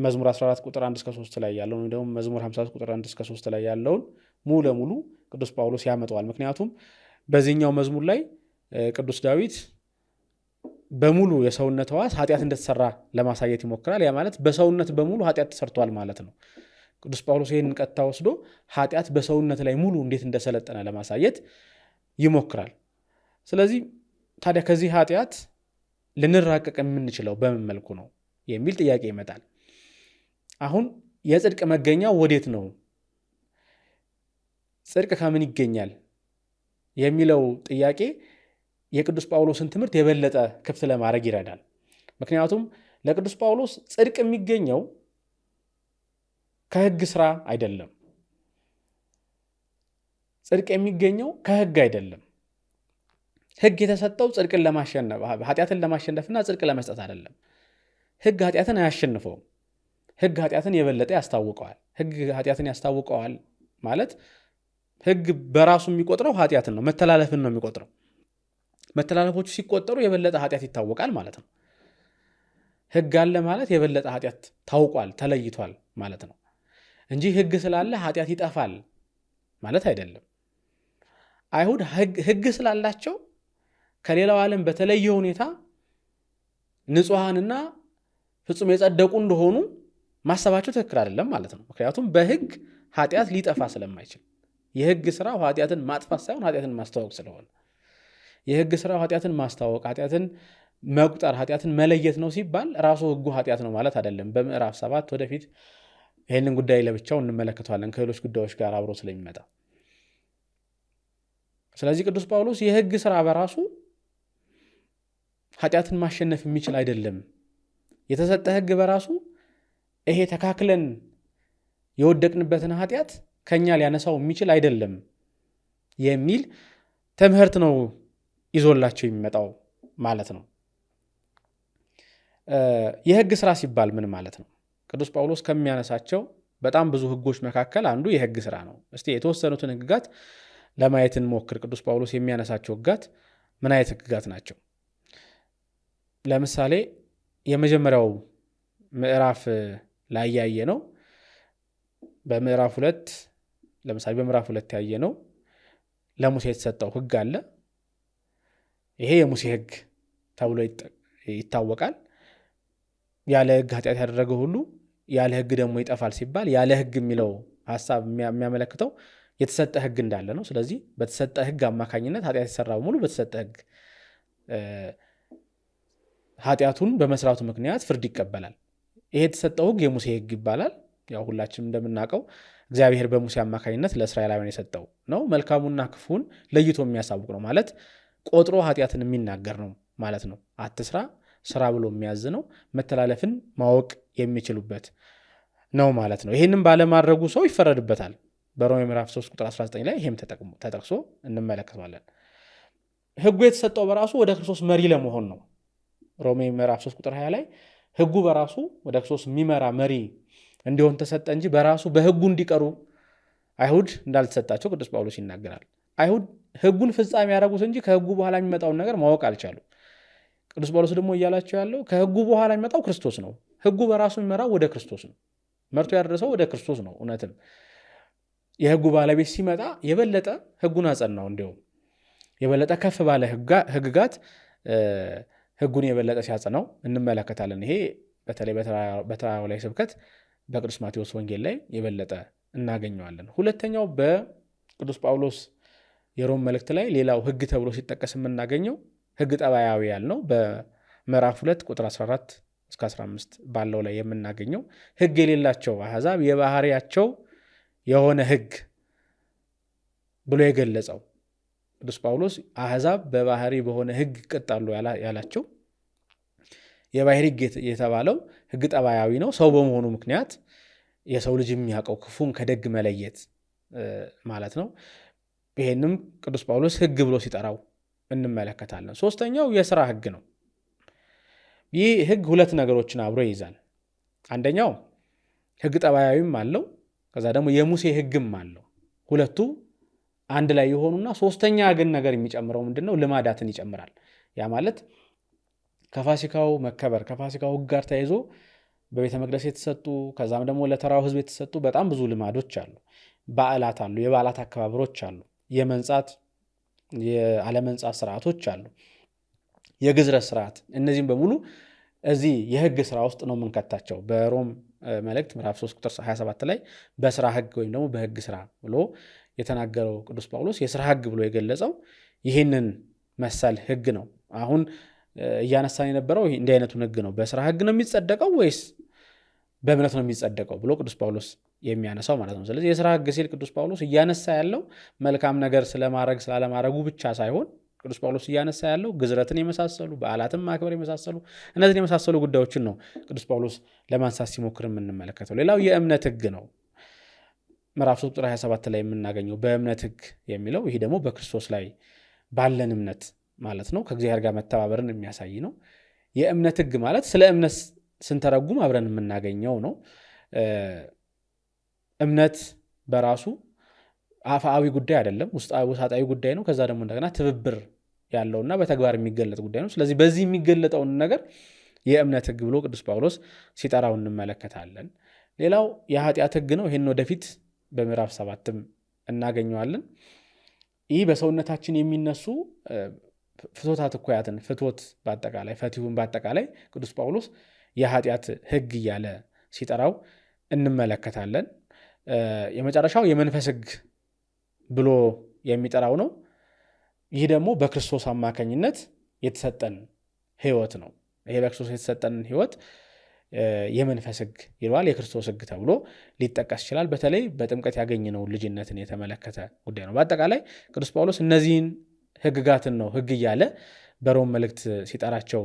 መዝሙር 14 ቁጥር 1 እስከ 3 ላይ ያለውን ወይም ደግሞ መዝሙር 50 ቁጥር 1 እስከ 3 ላይ ያለውን ሙሉ ለሙሉ ቅዱስ ጳውሎስ ያመጣዋል። ምክንያቱም በዚህኛው መዝሙር ላይ ቅዱስ ዳዊት በሙሉ የሰውነት ሕዋስ ኃጢአት እንደተሰራ ለማሳየት ይሞክራል። ያ ማለት በሰውነት በሙሉ ኃጢአት ተሰርቷል ማለት ነው። ቅዱስ ጳውሎስ ይህንን ቀጥታ ወስዶ ኃጢአት በሰውነት ላይ ሙሉ እንዴት እንደሰለጠነ ለማሳየት ይሞክራል። ስለዚህ ታዲያ ከዚህ ኃጢአት ልንራቀቅ የምንችለው በምን መልኩ ነው የሚል ጥያቄ ይመጣል። አሁን የጽድቅ መገኛው ወዴት ነው? ጽድቅ ከምን ይገኛል የሚለው ጥያቄ የቅዱስ ጳውሎስን ትምህርት የበለጠ ክፍት ለማድረግ ይረዳል። ምክንያቱም ለቅዱስ ጳውሎስ ጽድቅ የሚገኘው ከሕግ ስራ አይደለም። ጽድቅ የሚገኘው ከሕግ አይደለም። ሕግ የተሰጠው ጽድቅን ለማሸነፍ ኃጢአትን ለማሸነፍና ጽድቅ ለመስጠት አይደለም። ሕግ ኃጢአትን አያሸንፈውም። ሕግ ኃጢአትን የበለጠ ያስታውቀዋል። ሕግ ኃጢአትን ያስታውቀዋል ማለት ሕግ በራሱ የሚቆጥረው ኃጢአትን ነው፣ መተላለፍን ነው የሚቆጥረው። መተላለፎቹ ሲቆጠሩ የበለጠ ኃጢአት ይታወቃል ማለት ነው። ሕግ አለ ማለት የበለጠ ኃጢአት ታውቋል፣ ተለይቷል ማለት ነው እንጂ ሕግ ስላለ ኃጢአት ይጠፋል ማለት አይደለም። አይሁድ ሕግ ስላላቸው ከሌላው ዓለም በተለየ ሁኔታ ንጹሐንና ፍጹም የጸደቁ እንደሆኑ ማሰባቸው ትክክል አይደለም ማለት ነው። ምክንያቱም በሕግ ኃጢአት ሊጠፋ ስለማይችል የሕግ ስራው ኃጢአትን ማጥፋት ሳይሆን ኃጢአትን ማስተዋወቅ ስለሆነ የሕግ ስራው ኃጢአትን ማስተዋወቅ፣ ኃጢአትን መቁጠር፣ ኃጢአትን መለየት ነው ሲባል ራሱ ሕጉ ኃጢአት ነው ማለት አይደለም። በምዕራፍ 7 ወደፊት ይህንን ጉዳይ ለብቻው እንመለከተዋለን ከሌሎች ጉዳዮች ጋር አብሮ ስለሚመጣ። ስለዚህ ቅዱስ ጳውሎስ የሕግ ስራ በራሱ ኃጢአትን ማሸነፍ የሚችል አይደለም። የተሰጠ ሕግ በራሱ ይሄ ተካክለን የወደቅንበትን ኃጢአት ከኛ ሊያነሳው የሚችል አይደለም የሚል ትምህርት ነው ይዞላቸው የሚመጣው ማለት ነው። የሕግ ስራ ሲባል ምን ማለት ነው? ቅዱስ ጳውሎስ ከሚያነሳቸው በጣም ብዙ ሕጎች መካከል አንዱ የሕግ ስራ ነው። እስቲ የተወሰኑትን ሕግጋት ለማየት እንሞክር። ቅዱስ ጳውሎስ የሚያነሳቸው ሕግጋት ምን አይነት ሕግጋት ናቸው? ለምሳሌ የመጀመሪያው ምዕራፍ ላይ ያየ ነው። በምዕራፍ 2 ለምሳሌ በምዕራፍ 2 ያየ ነው ለሙሴ የተሰጠው ሕግ አለ። ይሄ የሙሴ ሕግ ተብሎ ይታወቃል። ያለ ሕግ ኃጢአት ያደረገ ሁሉ ያለ ሕግ ደግሞ ይጠፋል ሲባል ያለ ሕግ የሚለው ሐሳብ የሚያመለክተው የተሰጠ ሕግ እንዳለ ነው። ስለዚህ በተሰጠ ሕግ አማካኝነት ኃጢአት የሰራ በሙሉ በተሰጠ ሕግ ኃጢአቱን በመስራቱ ምክንያት ፍርድ ይቀበላል። ይሄ የተሰጠው ሕግ የሙሴ ሕግ ይባላል። ያው ሁላችንም እንደምናውቀው እግዚአብሔር በሙሴ አማካኝነት ለእስራኤላውያን የሰጠው ነው። መልካሙና ክፉን ለይቶ የሚያሳውቅ ነው ማለት ቆጥሮ ኃጢአትን የሚናገር ነው ማለት ነው። አትስራ ስራ ብሎ የሚያዝ ነው። መተላለፍን ማወቅ የሚችሉበት ነው ማለት ነው። ይህንም ባለማድረጉ ሰው ይፈረድበታል። በሮሜ ምዕራፍ 3 ቁጥር 19 ላይ ይህም ተጠቅሶ እንመለከታለን። ሕጉ የተሰጠው በራሱ ወደ ክርስቶስ መሪ ለመሆን ነው። ሮሜ ምዕራፍ 3 ቁጥር 20 ላይ ሕጉ በራሱ ወደ ክርስቶስ የሚመራ መሪ እንዲሆን ተሰጠ እንጂ በራሱ በሕጉ እንዲቀሩ አይሁድ እንዳልተሰጣቸው ቅዱስ ጳውሎስ ይናገራል። አይሁድ ሕጉን ፍጻሜ ያደረጉት እንጂ ከሕጉ በኋላ የሚመጣውን ነገር ማወቅ አልቻሉም። ቅዱስ ጳውሎስ ደግሞ እያላቸው ያለው ከሕጉ በኋላ የሚመጣው ክርስቶስ ነው። ሕጉ በራሱ የሚመራው ወደ ክርስቶስ ነው። መርቶ ያደረሰው ወደ ክርስቶስ ነው። እውነትም የሕጉ ባለቤት ሲመጣ የበለጠ ሕጉን አጸናው። እንዲሁም የበለጠ ከፍ ባለ ሕግጋት ሕጉን የበለጠ ሲያጸናው እንመለከታለን። ይሄ በተለይ በተራራው ላይ ስብከት በቅዱስ ማቴዎስ ወንጌል ላይ የበለጠ እናገኘዋለን። ሁለተኛው በቅዱስ ጳውሎስ የሮም መልእክት ላይ ሌላው ሕግ ተብሎ ሲጠቀስ የምናገኘው ሕግ ጠባያዊ ያልነው በምዕራፍ 2 ቁጥር 14 እስከ 15 ባለው ላይ የምናገኘው ሕግ የሌላቸው አሕዛብ የባህሪያቸው የሆነ ሕግ ብሎ የገለጸው ቅዱስ ጳውሎስ አሕዛብ በባህሪ በሆነ ሕግ ይቀጣሉ ያላቸው የባህሪ ሕግ የተባለው ሕግ ጠባያዊ ነው። ሰው በመሆኑ ምክንያት የሰው ልጅ የሚያውቀው ክፉን ከደግ መለየት ማለት ነው። ይሄንም ቅዱስ ጳውሎስ ሕግ ብሎ ሲጠራው እንመለከታለን። ሶስተኛው የሥራ ሕግ ነው። ይህ ሕግ ሁለት ነገሮችን አብሮ ይይዛል። አንደኛው ሕግ ጠባያዊም አለው፣ ከዛ ደግሞ የሙሴ ሕግም አለው። ሁለቱ አንድ ላይ የሆኑና ሶስተኛ ግን ነገር የሚጨምረው ምንድነው? ልማዳትን ይጨምራል። ያ ማለት ከፋሲካው መከበር ከፋሲካው ሕግ ጋር ተያይዞ በቤተ መቅደስ የተሰጡ ከዛም ደግሞ ለተራው ሕዝብ የተሰጡ በጣም ብዙ ልማዶች አሉ። በዓላት አሉ፣ የበዓላት አከባበሮች አሉ፣ የመንጻት የአለመንጻት ስርዓቶች አሉ፣ የግዝረት ስርዓት። እነዚህም በሙሉ እዚህ የሕግ ስራ ውስጥ ነው የምንከታቸው። በሮም መልእክት ምዕራፍ 3 ቁጥር 27 ላይ በስራ ሕግ ወይም ደግሞ በሕግ ስራ ብሎ የተናገረው ቅዱስ ጳውሎስ የስራ ሕግ ብሎ የገለጸው ይህንን መሰል ሕግ ነው። አሁን እያነሳን የነበረው እንዲህ አይነቱን ሕግ ነው። በስራ ሕግ ነው የሚጸደቀው ወይስ በእምነት ነው የሚጸደቀው ብሎ ቅዱስ ጳውሎስ የሚያነሳው ማለት ነው። ስለዚህ የስራ ሕግ ሲል ቅዱስ ጳውሎስ እያነሳ ያለው መልካም ነገር ስለማድረግ ስላለማድረጉ ብቻ ሳይሆን ቅዱስ ጳውሎስ እያነሳ ያለው ግዝረትን የመሳሰሉ በዓላትን ማክበር የመሳሰሉ እነዚህን የመሳሰሉ ጉዳዮችን ነው ቅዱስ ጳውሎስ ለማንሳት ሲሞክር የምንመለከተው። ሌላው የእምነት ሕግ ነው። ምዕራፍ 3 ቁጥር 27 ላይ የምናገኘው በእምነት ሕግ የሚለው ይህ ደግሞ በክርስቶስ ላይ ባለን እምነት ማለት ነው። ከእግዚአብሔር ጋር መተባበርን የሚያሳይ ነው። የእምነት ሕግ ማለት ስለ እምነት ስንተረጉም አብረን የምናገኘው ነው። እምነት በራሱ አፋዊ ጉዳይ አይደለም፣ ውስጣዊ ጉዳይ ነው። ከዛ ደግሞ እንደገና ትብብር ያለውና በተግባር የሚገለጥ ጉዳይ ነው። ስለዚህ በዚህ የሚገለጠውን ነገር የእምነት ሕግ ብሎ ቅዱስ ጳውሎስ ሲጠራው እንመለከታለን። ሌላው የኃጢአት ሕግ ነው። ይህን ወደፊት በምዕራፍ 7ም እናገኘዋለን። ይህ በሰውነታችን የሚነሱ ፍቶታት እኩያትን ፍቶት በአጠቃላይ ፈቲሁን በአጠቃላይ ቅዱስ ጳውሎስ የኃጢአት ሕግ እያለ ሲጠራው እንመለከታለን። የመጨረሻው የመንፈስ ሕግ ብሎ የሚጠራው ነው። ይህ ደግሞ በክርስቶስ አማካኝነት የተሰጠን ሕይወት ነው። ይሄ በክርስቶስ የተሰጠን ሕይወት የመንፈስ ሕግ ይለዋል። የክርስቶስ ሕግ ተብሎ ሊጠቀስ ይችላል። በተለይ በጥምቀት ያገኘነው ልጅነትን የተመለከተ ጉዳይ ነው። በአጠቃላይ ቅዱስ ጳውሎስ እነዚህን ሕግጋትን ነው ሕግ እያለ በሮም መልእክት ሲጠራቸው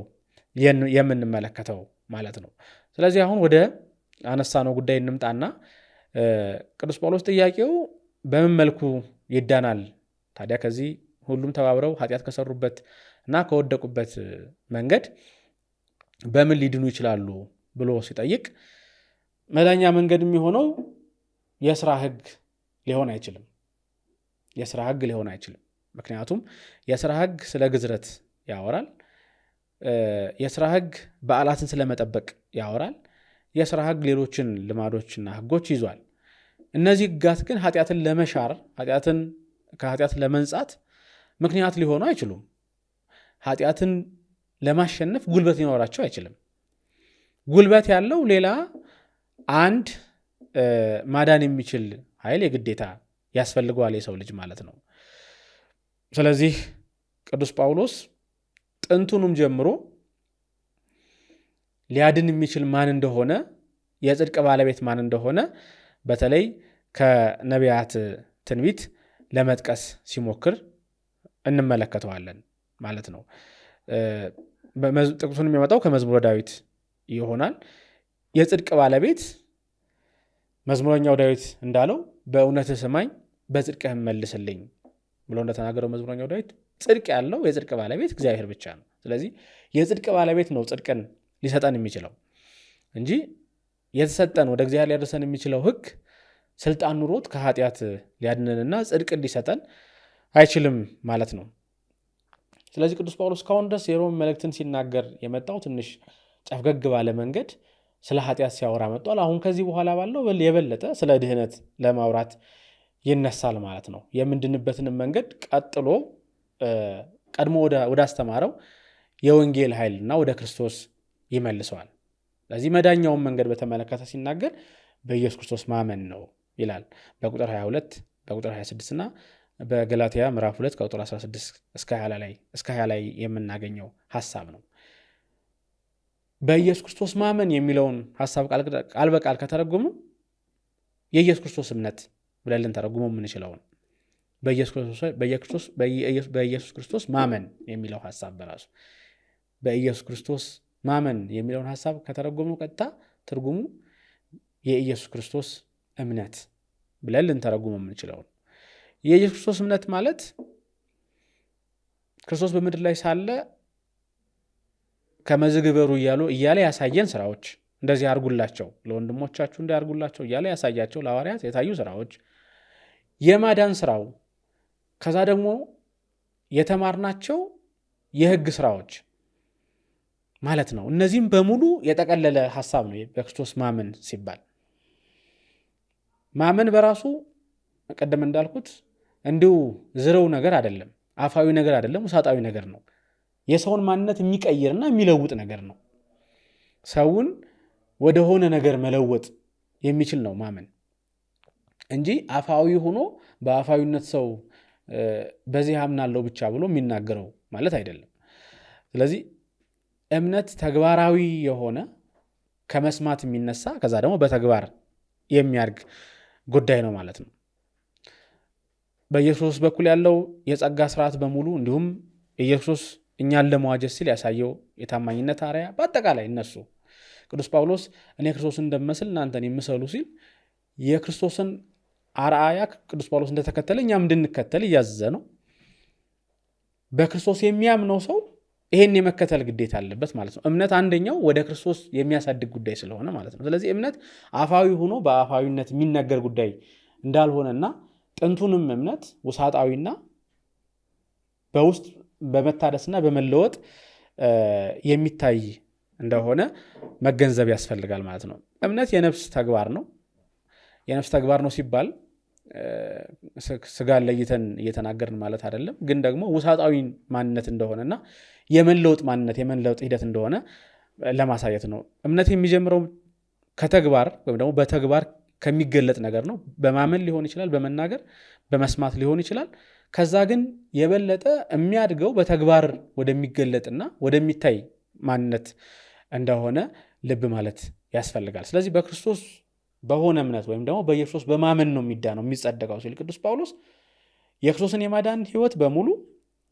የምንመለከተው ማለት ነው። ስለዚህ አሁን ወደ አነሳነው ጉዳይ እንምጣና ቅዱስ ጳውሎስ ጥያቄው በምን መልኩ ይዳናል ታዲያ ከዚህ ሁሉም ተባብረው ኃጢአት ከሰሩበት እና ከወደቁበት መንገድ በምን ሊድኑ ይችላሉ ብሎ ሲጠይቅ መዳኛ መንገድ የሚሆነው የሥራ ሕግ ሊሆን አይችልም። የሥራ ሕግ ሊሆን አይችልም። ምክንያቱም የሥራ ሕግ ስለ ግዝረት ያወራል። የሥራ ሕግ በዓላትን ስለመጠበቅ ያወራል። የሥራ ሕግ ሌሎችን ልማዶችና ሕጎች ይዟል። እነዚህ ሕጋት ግን ኃጢአትን ለመሻር ከኃጢአት ለመንጻት ምክንያት ሊሆኑ አይችሉም። ኃጢአትን ለማሸነፍ ጉልበት ሊኖራቸው አይችልም። ጉልበት ያለው ሌላ አንድ ማዳን የሚችል ኃይል የግዴታ ያስፈልገዋል የሰው ልጅ ማለት ነው። ስለዚህ ቅዱስ ጳውሎስ ጥንቱንም ጀምሮ ሊያድን የሚችል ማን እንደሆነ የጽድቅ ባለቤት ማን እንደሆነ በተለይ ከነቢያት ትንቢት ለመጥቀስ ሲሞክር እንመለከተዋለን ማለት ነው። ጥቅሱን የሚመጣው ከመዝሙረ ዳዊት ይሆናል። የጽድቅ ባለቤት መዝሙረኛው ዳዊት እንዳለው በእውነትህ ስማኝ በጽድቅህም መልስልኝ ብሎ እንደተናገረው መዝሙረኛው ዳዊት ጽድቅ ያለው የጽድቅ ባለቤት እግዚአብሔር ብቻ ነው። ስለዚህ የጽድቅ ባለቤት ነው ጽድቅን ሊሰጠን የሚችለው እንጂ የተሰጠን ወደ እግዚአብሔር ሊያደርሰን የሚችለው ሕግ ስልጣን ኑሮት ከኃጢአት ሊያድነንና ጽድቅ ሊሰጠን አይችልም ማለት ነው። ስለዚህ ቅዱስ ጳውሎስ ካሁን ድረስ የሮም መልእክትን ሲናገር የመጣው ትንሽ ጨፍገግ ባለ መንገድ ስለ ኃጢአት ሲያወራ መጥቷል። አሁን ከዚህ በኋላ ባለው የበለጠ ስለ ድህነት ለማውራት ይነሳል ማለት ነው። የምንድንበትንም መንገድ ቀድሞ ወደ አስተማረው የወንጌል ኃይልና ወደ ክርስቶስ ይመልሰዋል። ስለዚህ መዳኛውን መንገድ በተመለከተ ሲናገር በኢየሱስ ክርስቶስ ማመን ነው ይላል በቁጥር 22 በቁጥር 26 እና በገላትያ ምዕራፍ 2 ከቁጥር 16 እስከ 20 ላይ የምናገኘው ሐሳብ ነው። በኢየሱስ ክርስቶስ ማመን የሚለውን ሐሳብ ቃል በቃል ከተረጎሙ የኢየሱስ ክርስቶስ እምነት ብለን ልንተረጉመው የምንችለውን በኢየሱስ ክርስቶስ ማመን የሚለው ሐሳብ በራሱ በኢየሱስ ክርስቶስ ማመን የሚለውን ሐሳብ ከተረጎሙ ቀጥታ ትርጉሙ የኢየሱስ ክርስቶስ እምነት ብለን ልንተረጉመው የምንችለውን የኢየሱስ ክርስቶስ እምነት ማለት ክርስቶስ በምድር ላይ ሳለ ከመዝግበሩ እያለ ያሳየን ስራዎች፣ እንደዚህ አርጉላቸው ለወንድሞቻችሁ እንዲያርጉላቸው እያለ ያሳያቸው ለሐዋርያት የታዩ ስራዎች፣ የማዳን ስራው፣ ከዛ ደግሞ የተማርናቸው የሕግ ስራዎች ማለት ነው። እነዚህም በሙሉ የጠቀለለ ሐሳብ ነው በክርስቶስ ማመን ሲባል። ማመን በራሱ ቀደም እንዳልኩት እንዲሁ ዝረው ነገር አይደለም፣ አፋዊ ነገር አይደለም፣ ውሳጣዊ ነገር ነው። የሰውን ማንነት የሚቀይርና የሚለውጥ ነገር ነው። ሰውን ወደሆነ ነገር መለወጥ የሚችል ነው ማመን እንጂ አፋዊ ሆኖ በአፋዊነት ሰው በዚህ አምናለሁ ብቻ ብሎ የሚናገረው ማለት አይደለም። ስለዚህ እምነት ተግባራዊ የሆነ ከመስማት የሚነሳ ከዛ ደግሞ በተግባር የሚያርግ ጉዳይ ነው ማለት ነው። በኢየሱስ በኩል ያለው የጸጋ ስርዓት በሙሉ እንዲሁም ኢየሱስ እኛን ለመዋጀት ሲል ያሳየው የታማኝነት አርያ በአጠቃላይ እነሱ ቅዱስ ጳውሎስ እኔ ክርስቶስን እንደምመስል እናንተን የምሰሉ ሲል የክርስቶስን አርአያ ቅዱስ ጳውሎስ እንደተከተለ እኛም እንድንከተል እያዘዘ ነው። በክርስቶስ የሚያምነው ሰው ይሄን የመከተል ግዴታ አለበት ማለት ነው። እምነት አንደኛው ወደ ክርስቶስ የሚያሳድግ ጉዳይ ስለሆነ ማለት ነው። ስለዚህ እምነት አፋዊ ሆኖ በአፋዊነት የሚነገር ጉዳይ እንዳልሆነና ጥንቱንም እምነት ውሳጣዊና በውስጥ በመታደስና በመለወጥ የሚታይ እንደሆነ መገንዘብ ያስፈልጋል ማለት ነው። እምነት የነፍስ ተግባር ነው። የነፍስ ተግባር ነው ሲባል ስጋን ለይተን እየተናገርን ማለት አይደለም። ግን ደግሞ ውሳጣዊ ማንነት እንደሆነና የመለወጥ ማንነት የመለወጥ ሂደት እንደሆነ ለማሳየት ነው። እምነት የሚጀምረው ከተግባር ወይም ደግሞ በተግባር ከሚገለጥ ነገር ነው። በማመን ሊሆን ይችላል፣ በመናገር በመስማት ሊሆን ይችላል። ከዛ ግን የበለጠ የሚያድገው በተግባር ወደሚገለጥና ወደሚታይ ማንነት እንደሆነ ልብ ማለት ያስፈልጋል። ስለዚህ በክርስቶስ በሆነ እምነት ወይም ደግሞ በኢየሱስ በማመን ነው የሚዳነው የሚጸደቀው ሲል ቅዱስ ጳውሎስ የክርስቶስን የማዳን ሕይወት በሙሉ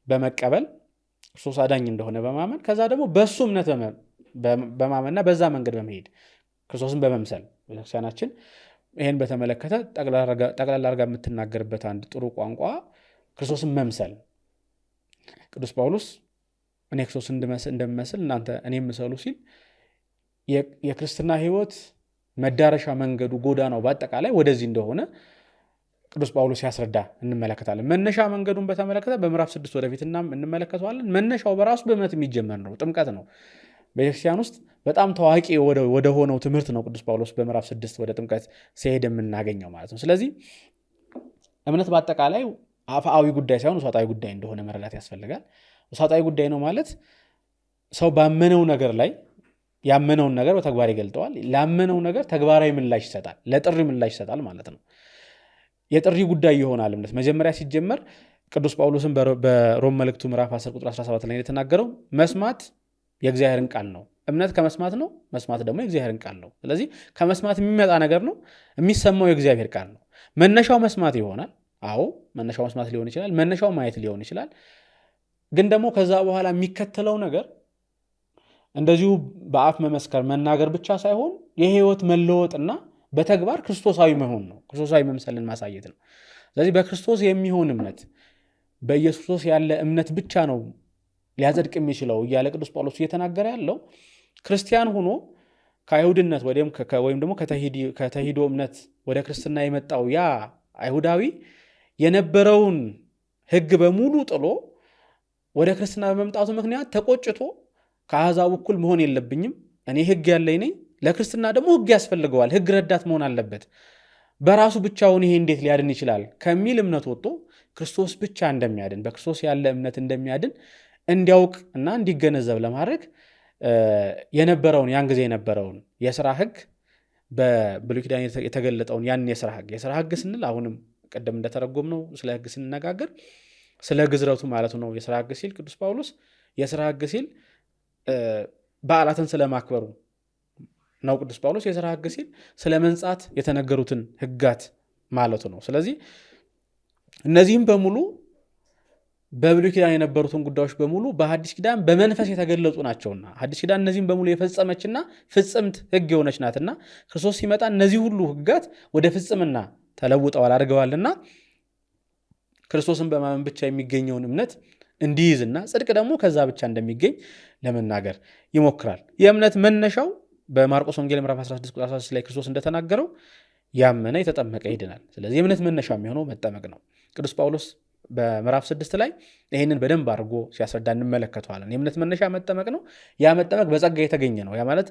በመቀበል ክርስቶስ አዳኝ እንደሆነ በማመን ከዛ ደግሞ በሱ እምነት በማመንና በዛ መንገድ በመሄድ ክርስቶስን በመምሰል ቤተክርስቲያናችን ይህን በተመለከተ ጠቅላላ አድርጋ የምትናገርበት አንድ ጥሩ ቋንቋ ክርስቶስን መምሰል። ቅዱስ ጳውሎስ እኔ ክርስቶስን እንደምመስል እናንተ እኔ ምሰሉ ሲል የክርስትና ሕይወት መዳረሻ መንገዱ ጎዳናው በአጠቃላይ ወደዚህ እንደሆነ ቅዱስ ጳውሎስ ያስረዳ እንመለከታለን። መነሻ መንገዱን በተመለከተ በምዕራፍ 6 ወደፊትና እንመለከተዋለን። መነሻው በራሱ በእምነት የሚጀመር ነው፣ ጥምቀት ነው። ቤተክርስቲያን ውስጥ በጣም ታዋቂ ወደ ሆነው ትምህርት ነው ቅዱስ ጳውሎስ በምዕራፍ 6 ወደ ጥምቀት ሲሄድ የምናገኘው ማለት ነው። ስለዚህ እምነት በአጠቃላይ አፍአዊ ጉዳይ ሳይሆን ውሳጣዊ ጉዳይ እንደሆነ መረዳት ያስፈልጋል። ውሳጣዊ ጉዳይ ነው ማለት ሰው ባመነው ነገር ላይ ያመነውን ነገር በተግባር ይገልጠዋል። ላመነው ነገር ተግባራዊ ምላሽ ይሰጣል፣ ለጥሪ ምላሽ ይሰጣል ማለት ነው። የጥሪ ጉዳይ ይሆናል እምነት። መጀመሪያ ሲጀመር ቅዱስ ጳውሎስን በሮም መልእክቱ ምዕራፍ 10 ቁጥር 17 ላይ የተናገረው መስማት የእግዚአብሔርን ቃል ነው። እምነት ከመስማት ነው፣ መስማት ደግሞ የእግዚአብሔርን ቃል ነው። ስለዚህ ከመስማት የሚመጣ ነገር ነው፣ የሚሰማው የእግዚአብሔር ቃል ነው። መነሻው መስማት ይሆናል። አዎ መነሻው መስማት ሊሆን ይችላል፣ መነሻው ማየት ሊሆን ይችላል። ግን ደግሞ ከዛ በኋላ የሚከተለው ነገር እንደዚሁ በአፍ መመስከር መናገር ብቻ ሳይሆን የህይወት መለወጥና በተግባር ክርስቶሳዊ መሆን ነው፣ ክርስቶሳዊ መምሰልን ማሳየት ነው። ስለዚህ በክርስቶስ የሚሆን እምነት በኢየሱስ ያለ እምነት ብቻ ነው ሊያጸድቅ የሚችለው እያለ ቅዱስ ጳውሎስ እየተናገረ ያለው ክርስቲያን ሆኖ ከአይሁድነት ወይም ደግሞ ከተሂዶ እምነት ወደ ክርስትና የመጣው ያ አይሁዳዊ የነበረውን ህግ በሙሉ ጥሎ ወደ ክርስትና በመምጣቱ ምክንያት ተቆጭቶ ከአሕዛብ እኩል መሆን የለብኝም፣ እኔ ህግ ያለኝ ነኝ፣ ለክርስትና ደግሞ ህግ ያስፈልገዋል፣ ህግ ረዳት መሆን አለበት፣ በራሱ ብቻውን ይሄ እንዴት ሊያድን ይችላል ከሚል እምነት ወጥቶ ክርስቶስ ብቻ እንደሚያድን በክርስቶስ ያለ እምነት እንደሚያድን እንዲያውቅ እና እንዲገነዘብ ለማድረግ የነበረውን ያን ጊዜ የነበረውን የሥራ ህግ በብሉይ ኪዳን የተገለጠውን ያን የሥራ ህግ ስንል አሁንም ቀደም እንደተረጎም ነው ስለ ህግ ስንነጋገር ስለ ግዝረቱ ማለት ነው። የሥራ ህግ ሲል ቅዱስ ጳውሎስ የሥራ ህግ ሲል በዓላትን ስለማክበሩ ነው። ቅዱስ ጳውሎስ የሥራ ህግ ሲል ስለ መንጻት የተነገሩትን ህጋት ማለቱ ነው። ስለዚህ እነዚህም በሙሉ በብሉይ ኪዳን የነበሩትን ጉዳዮች በሙሉ በሐዲስ ኪዳን በመንፈስ የተገለጹ ናቸውና ሐዲስ ኪዳን እነዚህም በሙሉ የፈጸመችና ፍጽምት ህግ የሆነች ናትና ክርስቶስ ሲመጣ እነዚህ ሁሉ ህጋት ወደ ፍጽምና ተለውጠዋል አድርገዋልና ክርስቶስን በማመን ብቻ የሚገኘውን እምነት እንዲይዝና ጽድቅ ደግሞ ከዛ ብቻ እንደሚገኝ ለመናገር ይሞክራል። የእምነት መነሻው በማርቆስ ወንጌል ምዕራፍ 16 ቁጥር 16 ላይ ክርስቶስ እንደተናገረው ያመነ የተጠመቀ ይድናል። ስለዚህ የእምነት መነሻ የሚሆነው መጠመቅ ነው። ቅዱስ ጳውሎስ በምዕራፍ 6 ላይ ይህንን በደንብ አድርጎ ሲያስረዳ እንመለከተዋለን። የእምነት መነሻ መጠመቅ ነው። ያ መጠመቅ በጸጋ የተገኘ ነው። ያ ማለት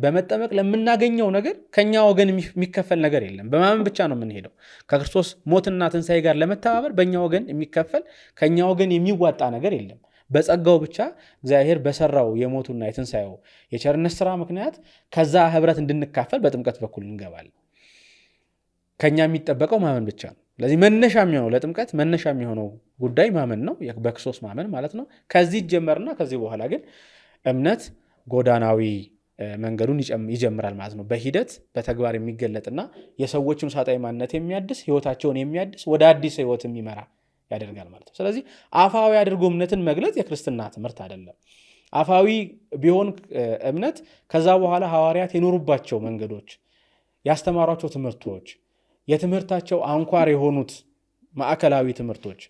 በመጠመቅ ለምናገኘው ነገር ከኛ ወገን የሚከፈል ነገር የለም። በማመን ብቻ ነው የምንሄደው። ከክርስቶስ ሞትና ትንሣኤ ጋር ለመተባበር በእኛ ወገን የሚከፈል ከኛ ወገን የሚዋጣ ነገር የለም። በጸጋው ብቻ እግዚአብሔር በሰራው የሞቱና የትንሣኤው የቸርነት ስራ ምክንያት ከዛ ህብረት እንድንካፈል በጥምቀት በኩል እንገባለን። ከኛ የሚጠበቀው ማመን ብቻ ነው። ስለዚህ መነሻ የሚሆነው ለጥምቀት መነሻ የሚሆነው ጉዳይ ማመን ነው፣ በክርስቶስ ማመን ማለት ነው። ከዚህ ይጀመርና ከዚህ በኋላ ግን እምነት ጎዳናዊ መንገዱን ይጀምራል ማለት ነው። በሂደት በተግባር የሚገለጥና የሰዎችን ውሳጣዊ ማንነት የሚያድስ ህይወታቸውን የሚያድስ ወደ አዲስ ህይወት የሚመራ ያደርጋል ማለት ነው። ስለዚህ አፋዊ አድርጎ እምነትን መግለጽ የክርስትና ትምህርት አይደለም። አፋዊ ቢሆን እምነት ከዛ በኋላ ሐዋርያት የኖሩባቸው መንገዶች፣ ያስተማሯቸው ትምህርቶች፣ የትምህርታቸው አንኳር የሆኑት ማዕከላዊ ትምህርቶች፣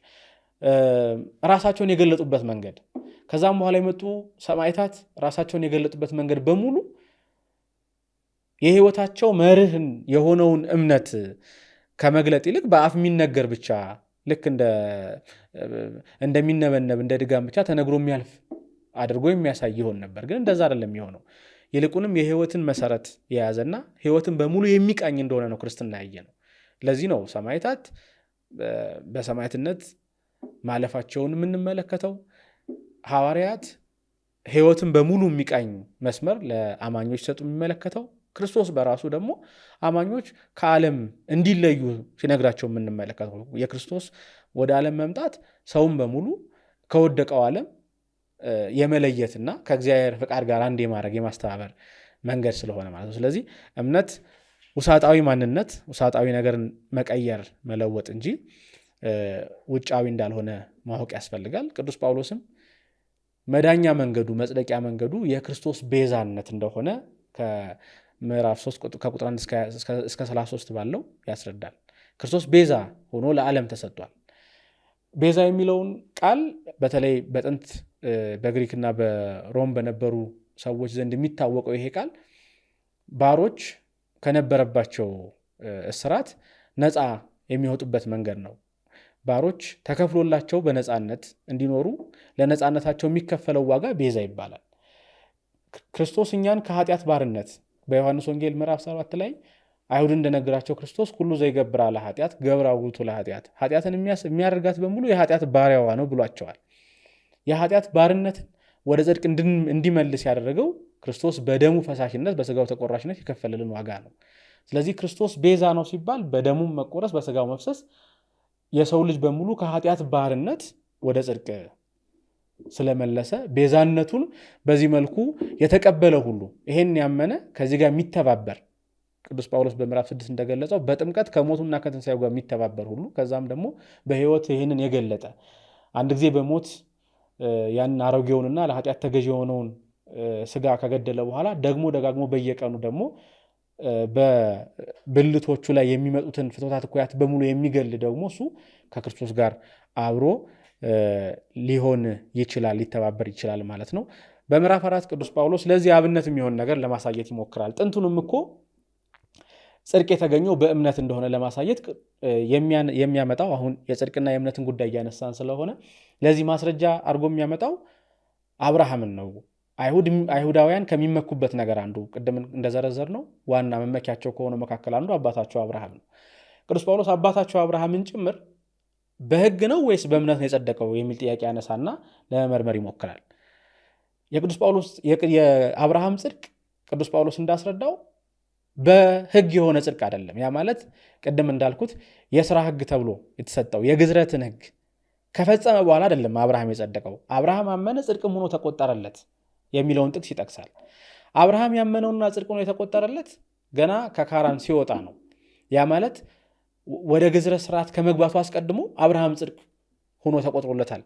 ራሳቸውን የገለጡበት መንገድ፣ ከዛም በኋላ የመጡ ሰማዕታት ራሳቸውን የገለጡበት መንገድ በሙሉ የህይወታቸው መርህን የሆነውን እምነት ከመግለጥ ይልቅ በአፍ የሚነገር ብቻ ልክ እንደሚነበነብ እንደ ድጋም ብቻ ተነግሮ የሚያልፍ አድርጎ የሚያሳይ ይሆን ነበር። ግን እንደዛ አይደለም የሆነው። ይልቁንም የህይወትን መሰረት የያዘና ህይወትን በሙሉ የሚቃኝ እንደሆነ ነው ክርስትና ያየ ነው። ለዚህ ነው ሰማዕታት በሰማዕትነት ማለፋቸውን የምንመለከተው። ሐዋርያት ህይወትን በሙሉ የሚቃኝ መስመር ለአማኞች ሰጡ የሚመለከተው። ክርስቶስ በራሱ ደግሞ አማኞች ከዓለም እንዲለዩ ሲነግራቸው የምንመለከተው። የክርስቶስ ወደ ዓለም መምጣት ሰውን በሙሉ ከወደቀው ዓለም የመለየትና ከእግዚአብሔር ፍቃድ ጋር አንድ የማድረግ የማስተባበር መንገድ ስለሆነ ማለት ነው። ስለዚህ እምነት ውሳጣዊ ማንነት፣ ውሳጣዊ ነገርን መቀየር መለወጥ እንጂ ውጫዊ እንዳልሆነ ማወቅ ያስፈልጋል። ቅዱስ ጳውሎስም መዳኛ መንገዱ መጽደቂያ መንገዱ የክርስቶስ ቤዛነት እንደሆነ ከምዕራፍ 3 ከቁጥር 1 እስከ 33 ባለው ያስረዳል። ክርስቶስ ቤዛ ሆኖ ለዓለም ተሰጥቷል። ቤዛ የሚለውን ቃል በተለይ በጥንት በግሪክና በሮም በነበሩ ሰዎች ዘንድ የሚታወቀው ይሄ ቃል ባሮች ከነበረባቸው እስራት ነፃ የሚወጡበት መንገድ ነው። ባሮች ተከፍሎላቸው በነፃነት እንዲኖሩ ለነፃነታቸው የሚከፈለው ዋጋ ቤዛ ይባላል። ክርስቶስ እኛን ከኃጢአት ባርነት በዮሐንስ ወንጌል ምዕራፍ 7 ላይ አይሁድ እንደነገራቸው ክርስቶስ ሁሉ ዘይገብር አለ ኃጢአት ገብረ ውእቱ ለኃጢአት፣ ኃጢአትን የሚያደርጋት በሙሉ የኃጢአት ባሪያዋ ነው ብሏቸዋል። የኃጢአት ባርነትን ወደ ጽድቅ እንዲመልስ ያደረገው ክርስቶስ በደሙ ፈሳሽነት በስጋው ተቆራሽነት የከፈለልን ዋጋ ነው። ስለዚህ ክርስቶስ ቤዛ ነው ሲባል በደሙ መቆረስ በስጋው መፍሰስ የሰው ልጅ በሙሉ ከኃጢአት ባርነት ወደ ጽድቅ ስለመለሰ ቤዛነቱን በዚህ መልኩ የተቀበለ ሁሉ ይሄን ያመነ ከዚህ ጋር የሚተባበር ቅዱስ ጳውሎስ በምዕራፍ 6 እንደገለጸው በጥምቀት ከሞቱና ከትንሣኤው ጋር የሚተባበር ሁሉ ከዛም ደግሞ በሕይወት ይህንን የገለጠ አንድ ጊዜ በሞት ያን አሮጌውንና ለኃጢአት ተገዥ የሆነውን ስጋ ከገደለ በኋላ ደግሞ ደጋግሞ በየቀኑ ደግሞ በብልቶቹ ላይ የሚመጡትን ፍትወታት እኩያት በሙሉ የሚገል ደግሞ እሱ ከክርስቶስ ጋር አብሮ ሊሆን ይችላል፣ ሊተባበር ይችላል ማለት ነው። በምዕራፍ 4 ቅዱስ ጳውሎስ ለዚህ አብነት የሚሆን ነገር ለማሳየት ይሞክራል። ጥንቱንም እኮ ጽድቅ የተገኘው በእምነት እንደሆነ ለማሳየት የሚያመጣው አሁን የጽድቅና የእምነትን ጉዳይ እያነሳን ስለሆነ ለዚህ ማስረጃ አድርጎ የሚያመጣው አብርሃምን ነው። አይሁዳውያን ከሚመኩበት ነገር አንዱ ቅድም እንደዘረዘር ነው ዋና መመኪያቸው ከሆነው መካከል አንዱ አባታቸው አብርሃም ነው። ቅዱስ ጳውሎስ አባታቸው አብርሃምን ጭምር በሕግ ነው ወይስ በእምነት ነው የጸደቀው የሚል ጥያቄ ያነሳና ለመመርመር ይሞክራል። የአብርሃም ጽድቅ ቅዱስ ጳውሎስ እንዳስረዳው በሕግ የሆነ ጽድቅ አይደለም። ያ ማለት ቅድም እንዳልኩት የሥራ ሕግ ተብሎ የተሰጠው የግዝረትን ሕግ ከፈጸመ በኋላ አይደለም አብርሃም የጸደቀው። አብርሃም አመነ ጽድቅም ሆኖ ተቆጠረለት የሚለውን ጥቅስ ይጠቅሳል። አብርሃም ያመነውና ጽድቅ ሆኖ የተቆጠረለት ገና ከካራን ሲወጣ ነው። ያ ማለት ወደ ግዝረት ስርዓት ከመግባቱ አስቀድሞ አብርሃም ጽድቅ ሆኖ ተቆጥሮለታል።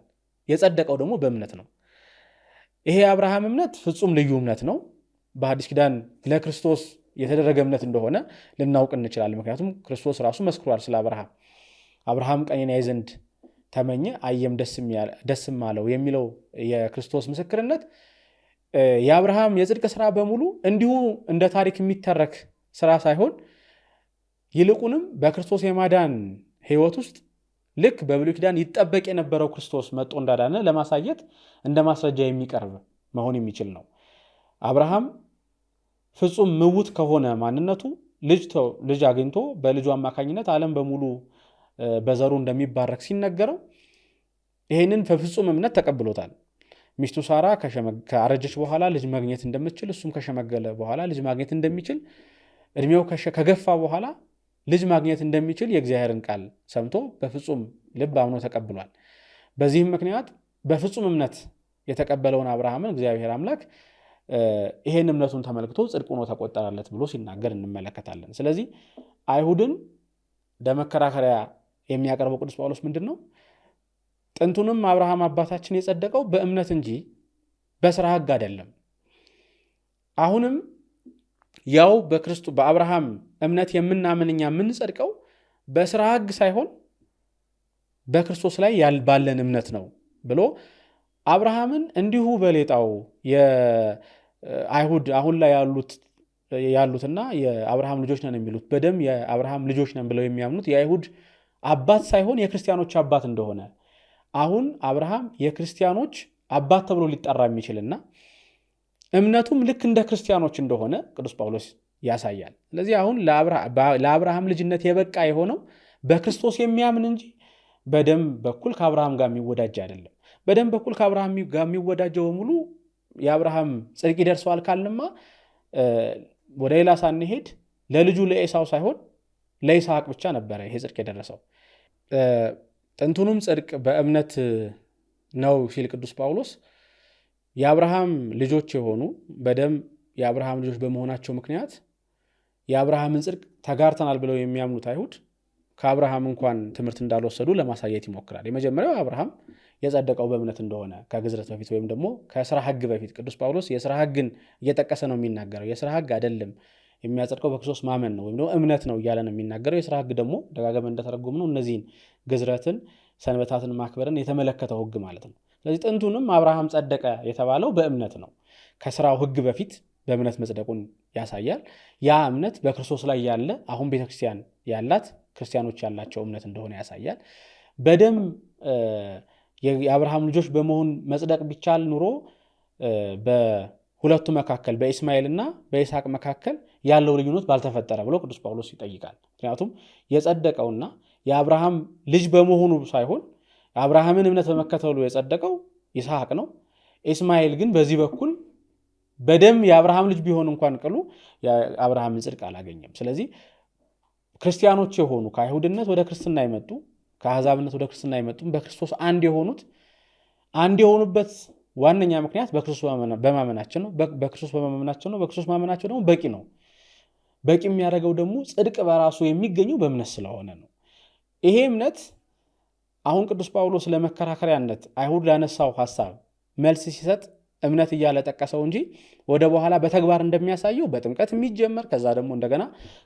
የጸደቀው ደግሞ በእምነት ነው። ይሄ የአብርሃም እምነት ፍጹም ልዩ እምነት ነው። በአዲስ ኪዳን ለክርስቶስ የተደረገ እምነት እንደሆነ ልናውቅ እንችላለን። ምክንያቱም ክርስቶስ ራሱ መስክሯል ስለ አብርሃም። አብርሃም ቀኔን ያይ ዘንድ ተመኘ አየም ደስም አለው የሚለው የክርስቶስ ምስክርነት የአብርሃም የጽድቅ ስራ በሙሉ እንዲሁ እንደ ታሪክ የሚተረክ ስራ ሳይሆን ይልቁንም በክርስቶስ የማዳን ሕይወት ውስጥ ልክ በብሉይ ኪዳን ይጠበቅ የነበረው ክርስቶስ መጥቶ እንዳዳነ ለማሳየት እንደ ማስረጃ የሚቀርብ መሆን የሚችል ነው። አብርሃም ፍጹም ምውት ከሆነ ማንነቱ ልጅ አግኝቶ በልጁ አማካኝነት ዓለም በሙሉ በዘሩ እንደሚባረክ ሲነገረው ይህንን በፍጹም እምነት ተቀብሎታል። ሚስቱ ሳራ ከአረጀች በኋላ ልጅ ማግኘት እንደምትችል፣ እሱም ከሸመገለ በኋላ ልጅ ማግኘት እንደሚችል፣ እድሜው ከገፋ በኋላ ልጅ ማግኘት እንደሚችል የእግዚአብሔርን ቃል ሰምቶ በፍጹም ልብ አምኖ ተቀብሏል። በዚህም ምክንያት በፍጹም እምነት የተቀበለውን አብርሃምን እግዚአብሔር አምላክ ይሄን እምነቱን ተመልክቶ ጽድቅ ሆኖ ተቆጠረለት ብሎ ሲናገር እንመለከታለን። ስለዚህ አይሁድን ለመከራከሪያ የሚያቀርበው ቅዱስ ጳውሎስ ምንድን ነው? ጥንቱንም አብርሃም አባታችን የጸደቀው በእምነት እንጂ በስራ ሕግ አይደለም። አሁንም ያው በአብርሃም እምነት የምናምን እኛ የምንጸድቀው በስራ ሕግ ሳይሆን በክርስቶስ ላይ ባለን እምነት ነው ብሎ አብርሃምን እንዲሁ በሌጣው የአይሁድ አሁን ላይ ያሉትና የአብርሃም ልጆች ነን የሚሉት በደም የአብርሃም ልጆች ነን ብለው የሚያምኑት የአይሁድ አባት ሳይሆን የክርስቲያኖች አባት እንደሆነ አሁን አብርሃም የክርስቲያኖች አባት ተብሎ ሊጠራ የሚችልና እምነቱም ልክ እንደ ክርስቲያኖች እንደሆነ ቅዱስ ጳውሎስ ያሳያል። ስለዚህ አሁን ለአብርሃም ልጅነት የበቃ የሆነው በክርስቶስ የሚያምን እንጂ በደም በኩል ከአብርሃም ጋር የሚወዳጅ አይደለም። በደም በኩል ከአብርሃም ጋር የሚወዳጀው በሙሉ የአብርሃም ጽድቅ ይደርሰዋል ካልንማ ወደ ሌላ ሳንሄድ ለልጁ ለኤሳው ሳይሆን ለይስሐቅ ብቻ ነበረ ይሄ ጽድቅ የደረሰው። ጥንቱንም ጽድቅ በእምነት ነው ሲል ቅዱስ ጳውሎስ የአብርሃም ልጆች የሆኑ በደም የአብርሃም ልጆች በመሆናቸው ምክንያት የአብርሃምን ጽድቅ ተጋርተናል ብለው የሚያምኑት አይሁድ ከአብርሃም እንኳን ትምህርት እንዳልወሰዱ ለማሳየት ይሞክራል። የመጀመሪያው አብርሃም የጸደቀው በእምነት እንደሆነ ከግዝረት በፊት ወይም ደግሞ ከስራ ሕግ በፊት ቅዱስ ጳውሎስ የስራ ሕግን እየጠቀሰ ነው የሚናገረው። የስራ ሕግ አይደለም የሚያጸድቀው በክርስቶስ ማመን ነው ወይም ደግሞ እምነት ነው እያለ ነው የሚናገረው። የስራ ሕግ ደግሞ ደጋገመ እንደተረጎም ነው እነዚህን ግዝረትን፣ ሰንበታትን ማክበርን የተመለከተው ሕግ ማለት ነው። ስለዚህ ጥንቱንም አብርሃም ጸደቀ የተባለው በእምነት ነው። ከስራው ሕግ በፊት በእምነት መጽደቁን ያሳያል። ያ እምነት በክርስቶስ ላይ ያለ አሁን ቤተክርስቲያን ያላት ክርስቲያኖች ያላቸው እምነት እንደሆነ ያሳያል። በደም የአብርሃም ልጆች በመሆን መጽደቅ ቢቻል ኑሮ በሁለቱ መካከል በኢስማኤልና በይስሐቅ መካከል ያለው ልዩነት ባልተፈጠረ ብሎ ቅዱስ ጳውሎስ ይጠይቃል። ምክንያቱም የጸደቀውና የአብርሃም ልጅ በመሆኑ ሳይሆን የአብርሃምን እምነት በመከተሉ የጸደቀው ይስሐቅ ነው። ኢስማኤል ግን በዚህ በኩል በደም የአብርሃም ልጅ ቢሆን እንኳን ቅሉ የአብርሃምን ጽድቅ አላገኘም። ስለዚህ ክርስቲያኖች የሆኑ ከአይሁድነት ወደ ክርስትና የመጡ ከአሕዛብነት ወደ ክርስትና የመጡ በክርስቶስ አንድ የሆኑበት ዋነኛ ምክንያት በክርስቶስ በማመናቸው ነው። በክርስቶስ ማመናቸው ደግሞ በቂ ነው። በቂ የሚያደርገው ደግሞ ጽድቅ በራሱ የሚገኘው በእምነት ስለሆነ ነው። ይሄ እምነት አሁን ቅዱስ ጳውሎስ ለመከራከሪያነት አይሁድ ላነሳው ሐሳብ መልስ ሲሰጥ እምነት እያለ ጠቀሰው እንጂ ወደ በኋላ በተግባር እንደሚያሳየው በጥምቀት የሚጀመር ከዛ ደግሞ እንደገና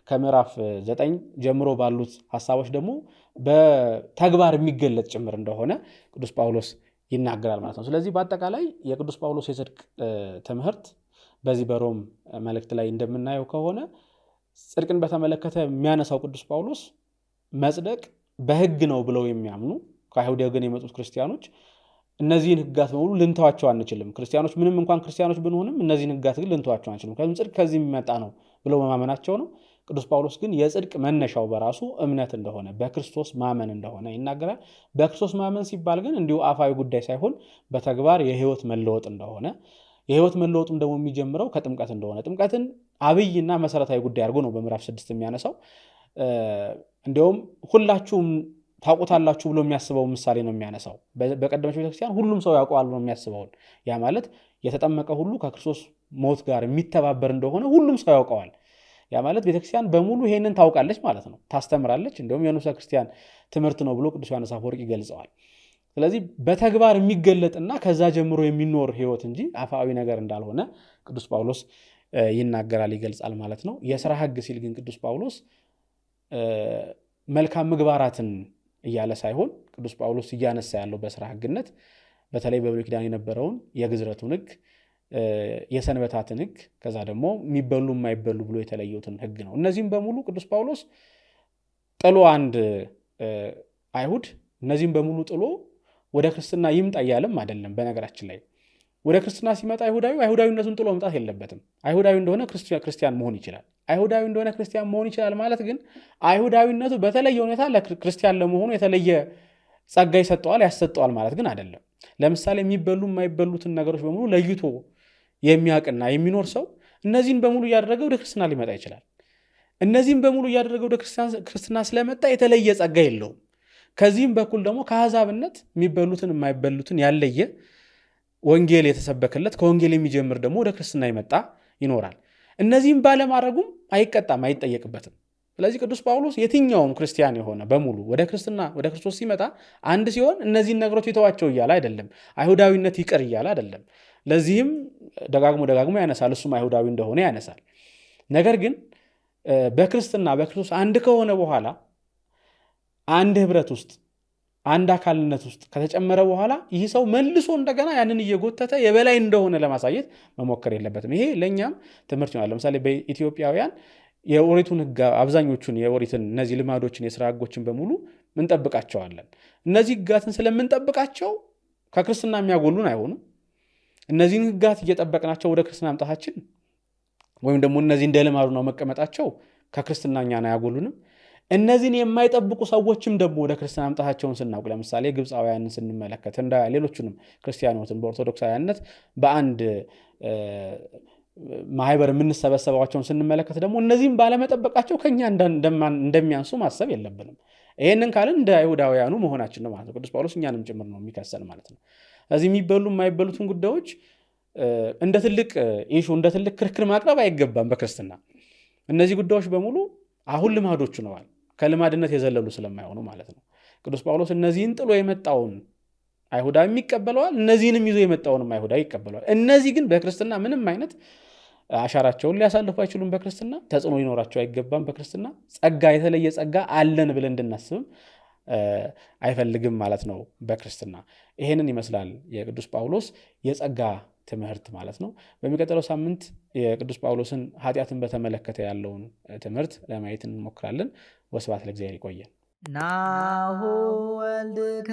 ከምዕራፍ 9 ጀምሮ ባሉት ሐሳቦች ደግሞ በተግባር የሚገለጥ ጭምር እንደሆነ ቅዱስ ጳውሎስ ይናገራል ማለት ነው። ስለዚህ በአጠቃላይ የቅዱስ ጳውሎስ የጽድቅ ትምህርት በዚህ በሮም መልእክት ላይ እንደምናየው ከሆነ ጽድቅን በተመለከተ የሚያነሳው ቅዱስ ጳውሎስ መጽደቅ በሕግ ነው ብለው የሚያምኑ ከአይሁድ ወገን የመጡት ክርስቲያኖች እነዚህን ሕጋት በሙሉ ልንተዋቸው አንችልም። ክርስቲያኖች ምንም እንኳን ክርስቲያኖች ብንሆንም እነዚህን ሕጋት ግን ልንተዋቸው አንችልም፣ ምክንያቱም ጽድቅ ከዚህ የሚመጣ ነው ብለው በማመናቸው ነው። ቅዱስ ጳውሎስ ግን የጽድቅ መነሻው በራሱ እምነት እንደሆነ በክርስቶስ ማመን እንደሆነ ይናገራል። በክርስቶስ ማመን ሲባል ግን እንዲሁ አፋዊ ጉዳይ ሳይሆን በተግባር የሕይወት መለወጥ እንደሆነ፣ የሕይወት መለወጡም ደግሞ የሚጀምረው ከጥምቀት እንደሆነ ጥምቀትን አብይና መሰረታዊ ጉዳይ አድርጎ ነው በምዕራፍ 6 የሚያነሳው። እንዲሁም ሁላችሁም ታውቁታላችሁ ብሎ የሚያስበው ምሳሌ ነው የሚያነሳው። በቀደመች ቤተክርስቲያን ሁሉም ሰው ያውቀዋል ነው የሚያስበውን። ያ ማለት የተጠመቀ ሁሉ ከክርስቶስ ሞት ጋር የሚተባበር እንደሆነ ሁሉም ሰው ያውቀዋል። ያ ማለት ቤተክርስቲያን በሙሉ ይሄንን ታውቃለች ማለት ነው፣ ታስተምራለች። እንዲሁም የንዑሰ ክርስቲያን ትምህርት ነው ብሎ ቅዱስ ዮሐንስ አፈወርቅ ይገልጸዋል። ስለዚህ በተግባር የሚገለጥና ከዛ ጀምሮ የሚኖር ሕይወት እንጂ አፋዊ ነገር እንዳልሆነ ቅዱስ ጳውሎስ ይናገራል፣ ይገልጻል ማለት ነው። የሥራ ሕግ ሲል ግን ቅዱስ ጳውሎስ መልካም ምግባራትን እያለ ሳይሆን ቅዱስ ጳውሎስ እያነሳ ያለው በሥራ ሕግነት በተለይ በብሉይ ኪዳን የነበረውን የግዝረቱን ሕግ፣ የሰንበታትን ሕግ፣ ከዛ ደግሞ የሚበሉ የማይበሉ ብሎ የተለዩትን ሕግ ነው። እነዚህም በሙሉ ቅዱስ ጳውሎስ ጥሎ አንድ አይሁድ እነዚህም በሙሉ ጥሎ ወደ ክርስትና ይምጣ እያለም አይደለም። በነገራችን ላይ ወደ ክርስትና ሲመጣ አይሁዳዊነቱን ጥሎ መምጣት የለበትም። አይሁዳዊ እንደሆነ ክርስቲያን መሆን ይችላል። አይሁዳዊ እንደሆነ ክርስቲያን መሆን ይችላል ማለት ግን አይሁዳዊነቱ በተለየ ሁኔታ ለክርስቲያን ለመሆኑ የተለየ ጸጋ ይሰጠዋል ያሰጠዋል ማለት ግን አይደለም። ለምሳሌ የሚበሉ የማይበሉትን ነገሮች በሙሉ ለይቶ የሚያውቅና የሚኖር ሰው እነዚህን በሙሉ እያደረገ ወደ ክርስትና ሊመጣ ይችላል። እነዚህን በሙሉ እያደረገ ወደ ክርስትና ስለመጣ የተለየ ጸጋ የለውም። ከዚህም በኩል ደግሞ ከአሕዛብነት የሚበሉትን የማይበሉትን ያለየ ወንጌል የተሰበከለት ከወንጌል የሚጀምር ደግሞ ወደ ክርስትና ይመጣ ይኖራል። እነዚህም ባለማድረጉም አይቀጣም፣ አይጠየቅበትም። ስለዚህ ቅዱስ ጳውሎስ የትኛውም ክርስቲያን የሆነ በሙሉ ወደ ክርስቶስ ሲመጣ አንድ ሲሆን እነዚህን ነገሮች የተዋቸው እያለ አይደለም፣ አይሁዳዊነት ይቅር እያለ አይደለም። ለዚህም ደጋግሞ ያነሳል፣ እሱም አይሁዳዊ እንደሆነ ያነሳል። ነገር ግን በክርስቶስ አንድ ከሆነ በኋላ አንድ ህብረት ውስጥ አንድ አካልነት ውስጥ ከተጨመረ በኋላ ይህ ሰው መልሶ እንደገና ያንን እየጎተተ የበላይ እንደሆነ ለማሳየት መሞከር የለበትም። ይሄ ለእኛም ትምህርት ይሆናል። ለምሳሌ በኢትዮጵያውያን የኦሪቱን ሕግ አብዛኞቹን የኦሪትን እነዚህ ልማዶችን የሥራ ሕጎችን በሙሉ እንጠብቃቸዋለን። እነዚህ ሕጋትን ስለምንጠብቃቸው ከክርስትና የሚያጎሉን አይሆኑም። እነዚህን ሕጋት እየጠበቅናቸው ወደ ክርስትና መምጣታችን ወይም ደግሞ እነዚህ እንደ ልማዱ ነው መቀመጣቸው ከክርስትና እኛን አያጎሉንም። እነዚህን የማይጠብቁ ሰዎችም ደግሞ ወደ ክርስትና መምጣታቸውን ስናውቅ ለምሳሌ ግብፃውያንን ስንመለከት ሌሎቹንም ክርስቲያኖትን በኦርቶዶክሳውያንነት በአንድ ማህበር የምንሰበሰባቸውን ስንመለከት ደግሞ እነዚህም ባለመጠበቃቸው ከኛ እንደሚያንሱ ማሰብ የለብንም። ይሄንን ካልን እንደ አይሁዳውያኑ መሆናችን ነው ማለት ነው። ቅዱስ ጳውሎስ እኛንም ጭምር ነው የሚከሰል ማለት ነው። ስለዚህ የሚበሉ የማይበሉትን ጉዳዮች እንደ ትልቅ ኢሹ እንደ ትልቅ ክርክር ማቅረብ አይገባም በክርስትና። እነዚህ ጉዳዮች በሙሉ አሁን ልማዶቹ ነዋል፣ ከልማድነት የዘለሉ ስለማይሆኑ ማለት ነው። ቅዱስ ጳውሎስ እነዚህን ጥሎ የመጣውን አይሁዳዊ ይቀበለዋል፣ እነዚህንም ይዞ የመጣውንም አይሁዳዊ ይቀበለዋል። እነዚህ ግን በክርስትና ምንም አይነት አሻራቸውን ሊያሳልፉ አይችሉም። በክርስትና ተጽዕኖ ሊኖራቸው አይገባም። በክርስትና ጸጋ የተለየ ጸጋ አለን ብለን እንድናስብም አይፈልግም ማለት ነው በክርስትና። ይሄንን ይመስላል የቅዱስ ጳውሎስ የጸጋ ትምህርት ማለት ነው። በሚቀጥለው ሳምንት የቅዱስ ጳውሎስን ኃጢአትን በተመለከተ ያለውን ትምህርት ለማየት እንሞክራለን። ወስብሐት ለእግዚአብሔር። ይቆየን። ናሁ ወልድከ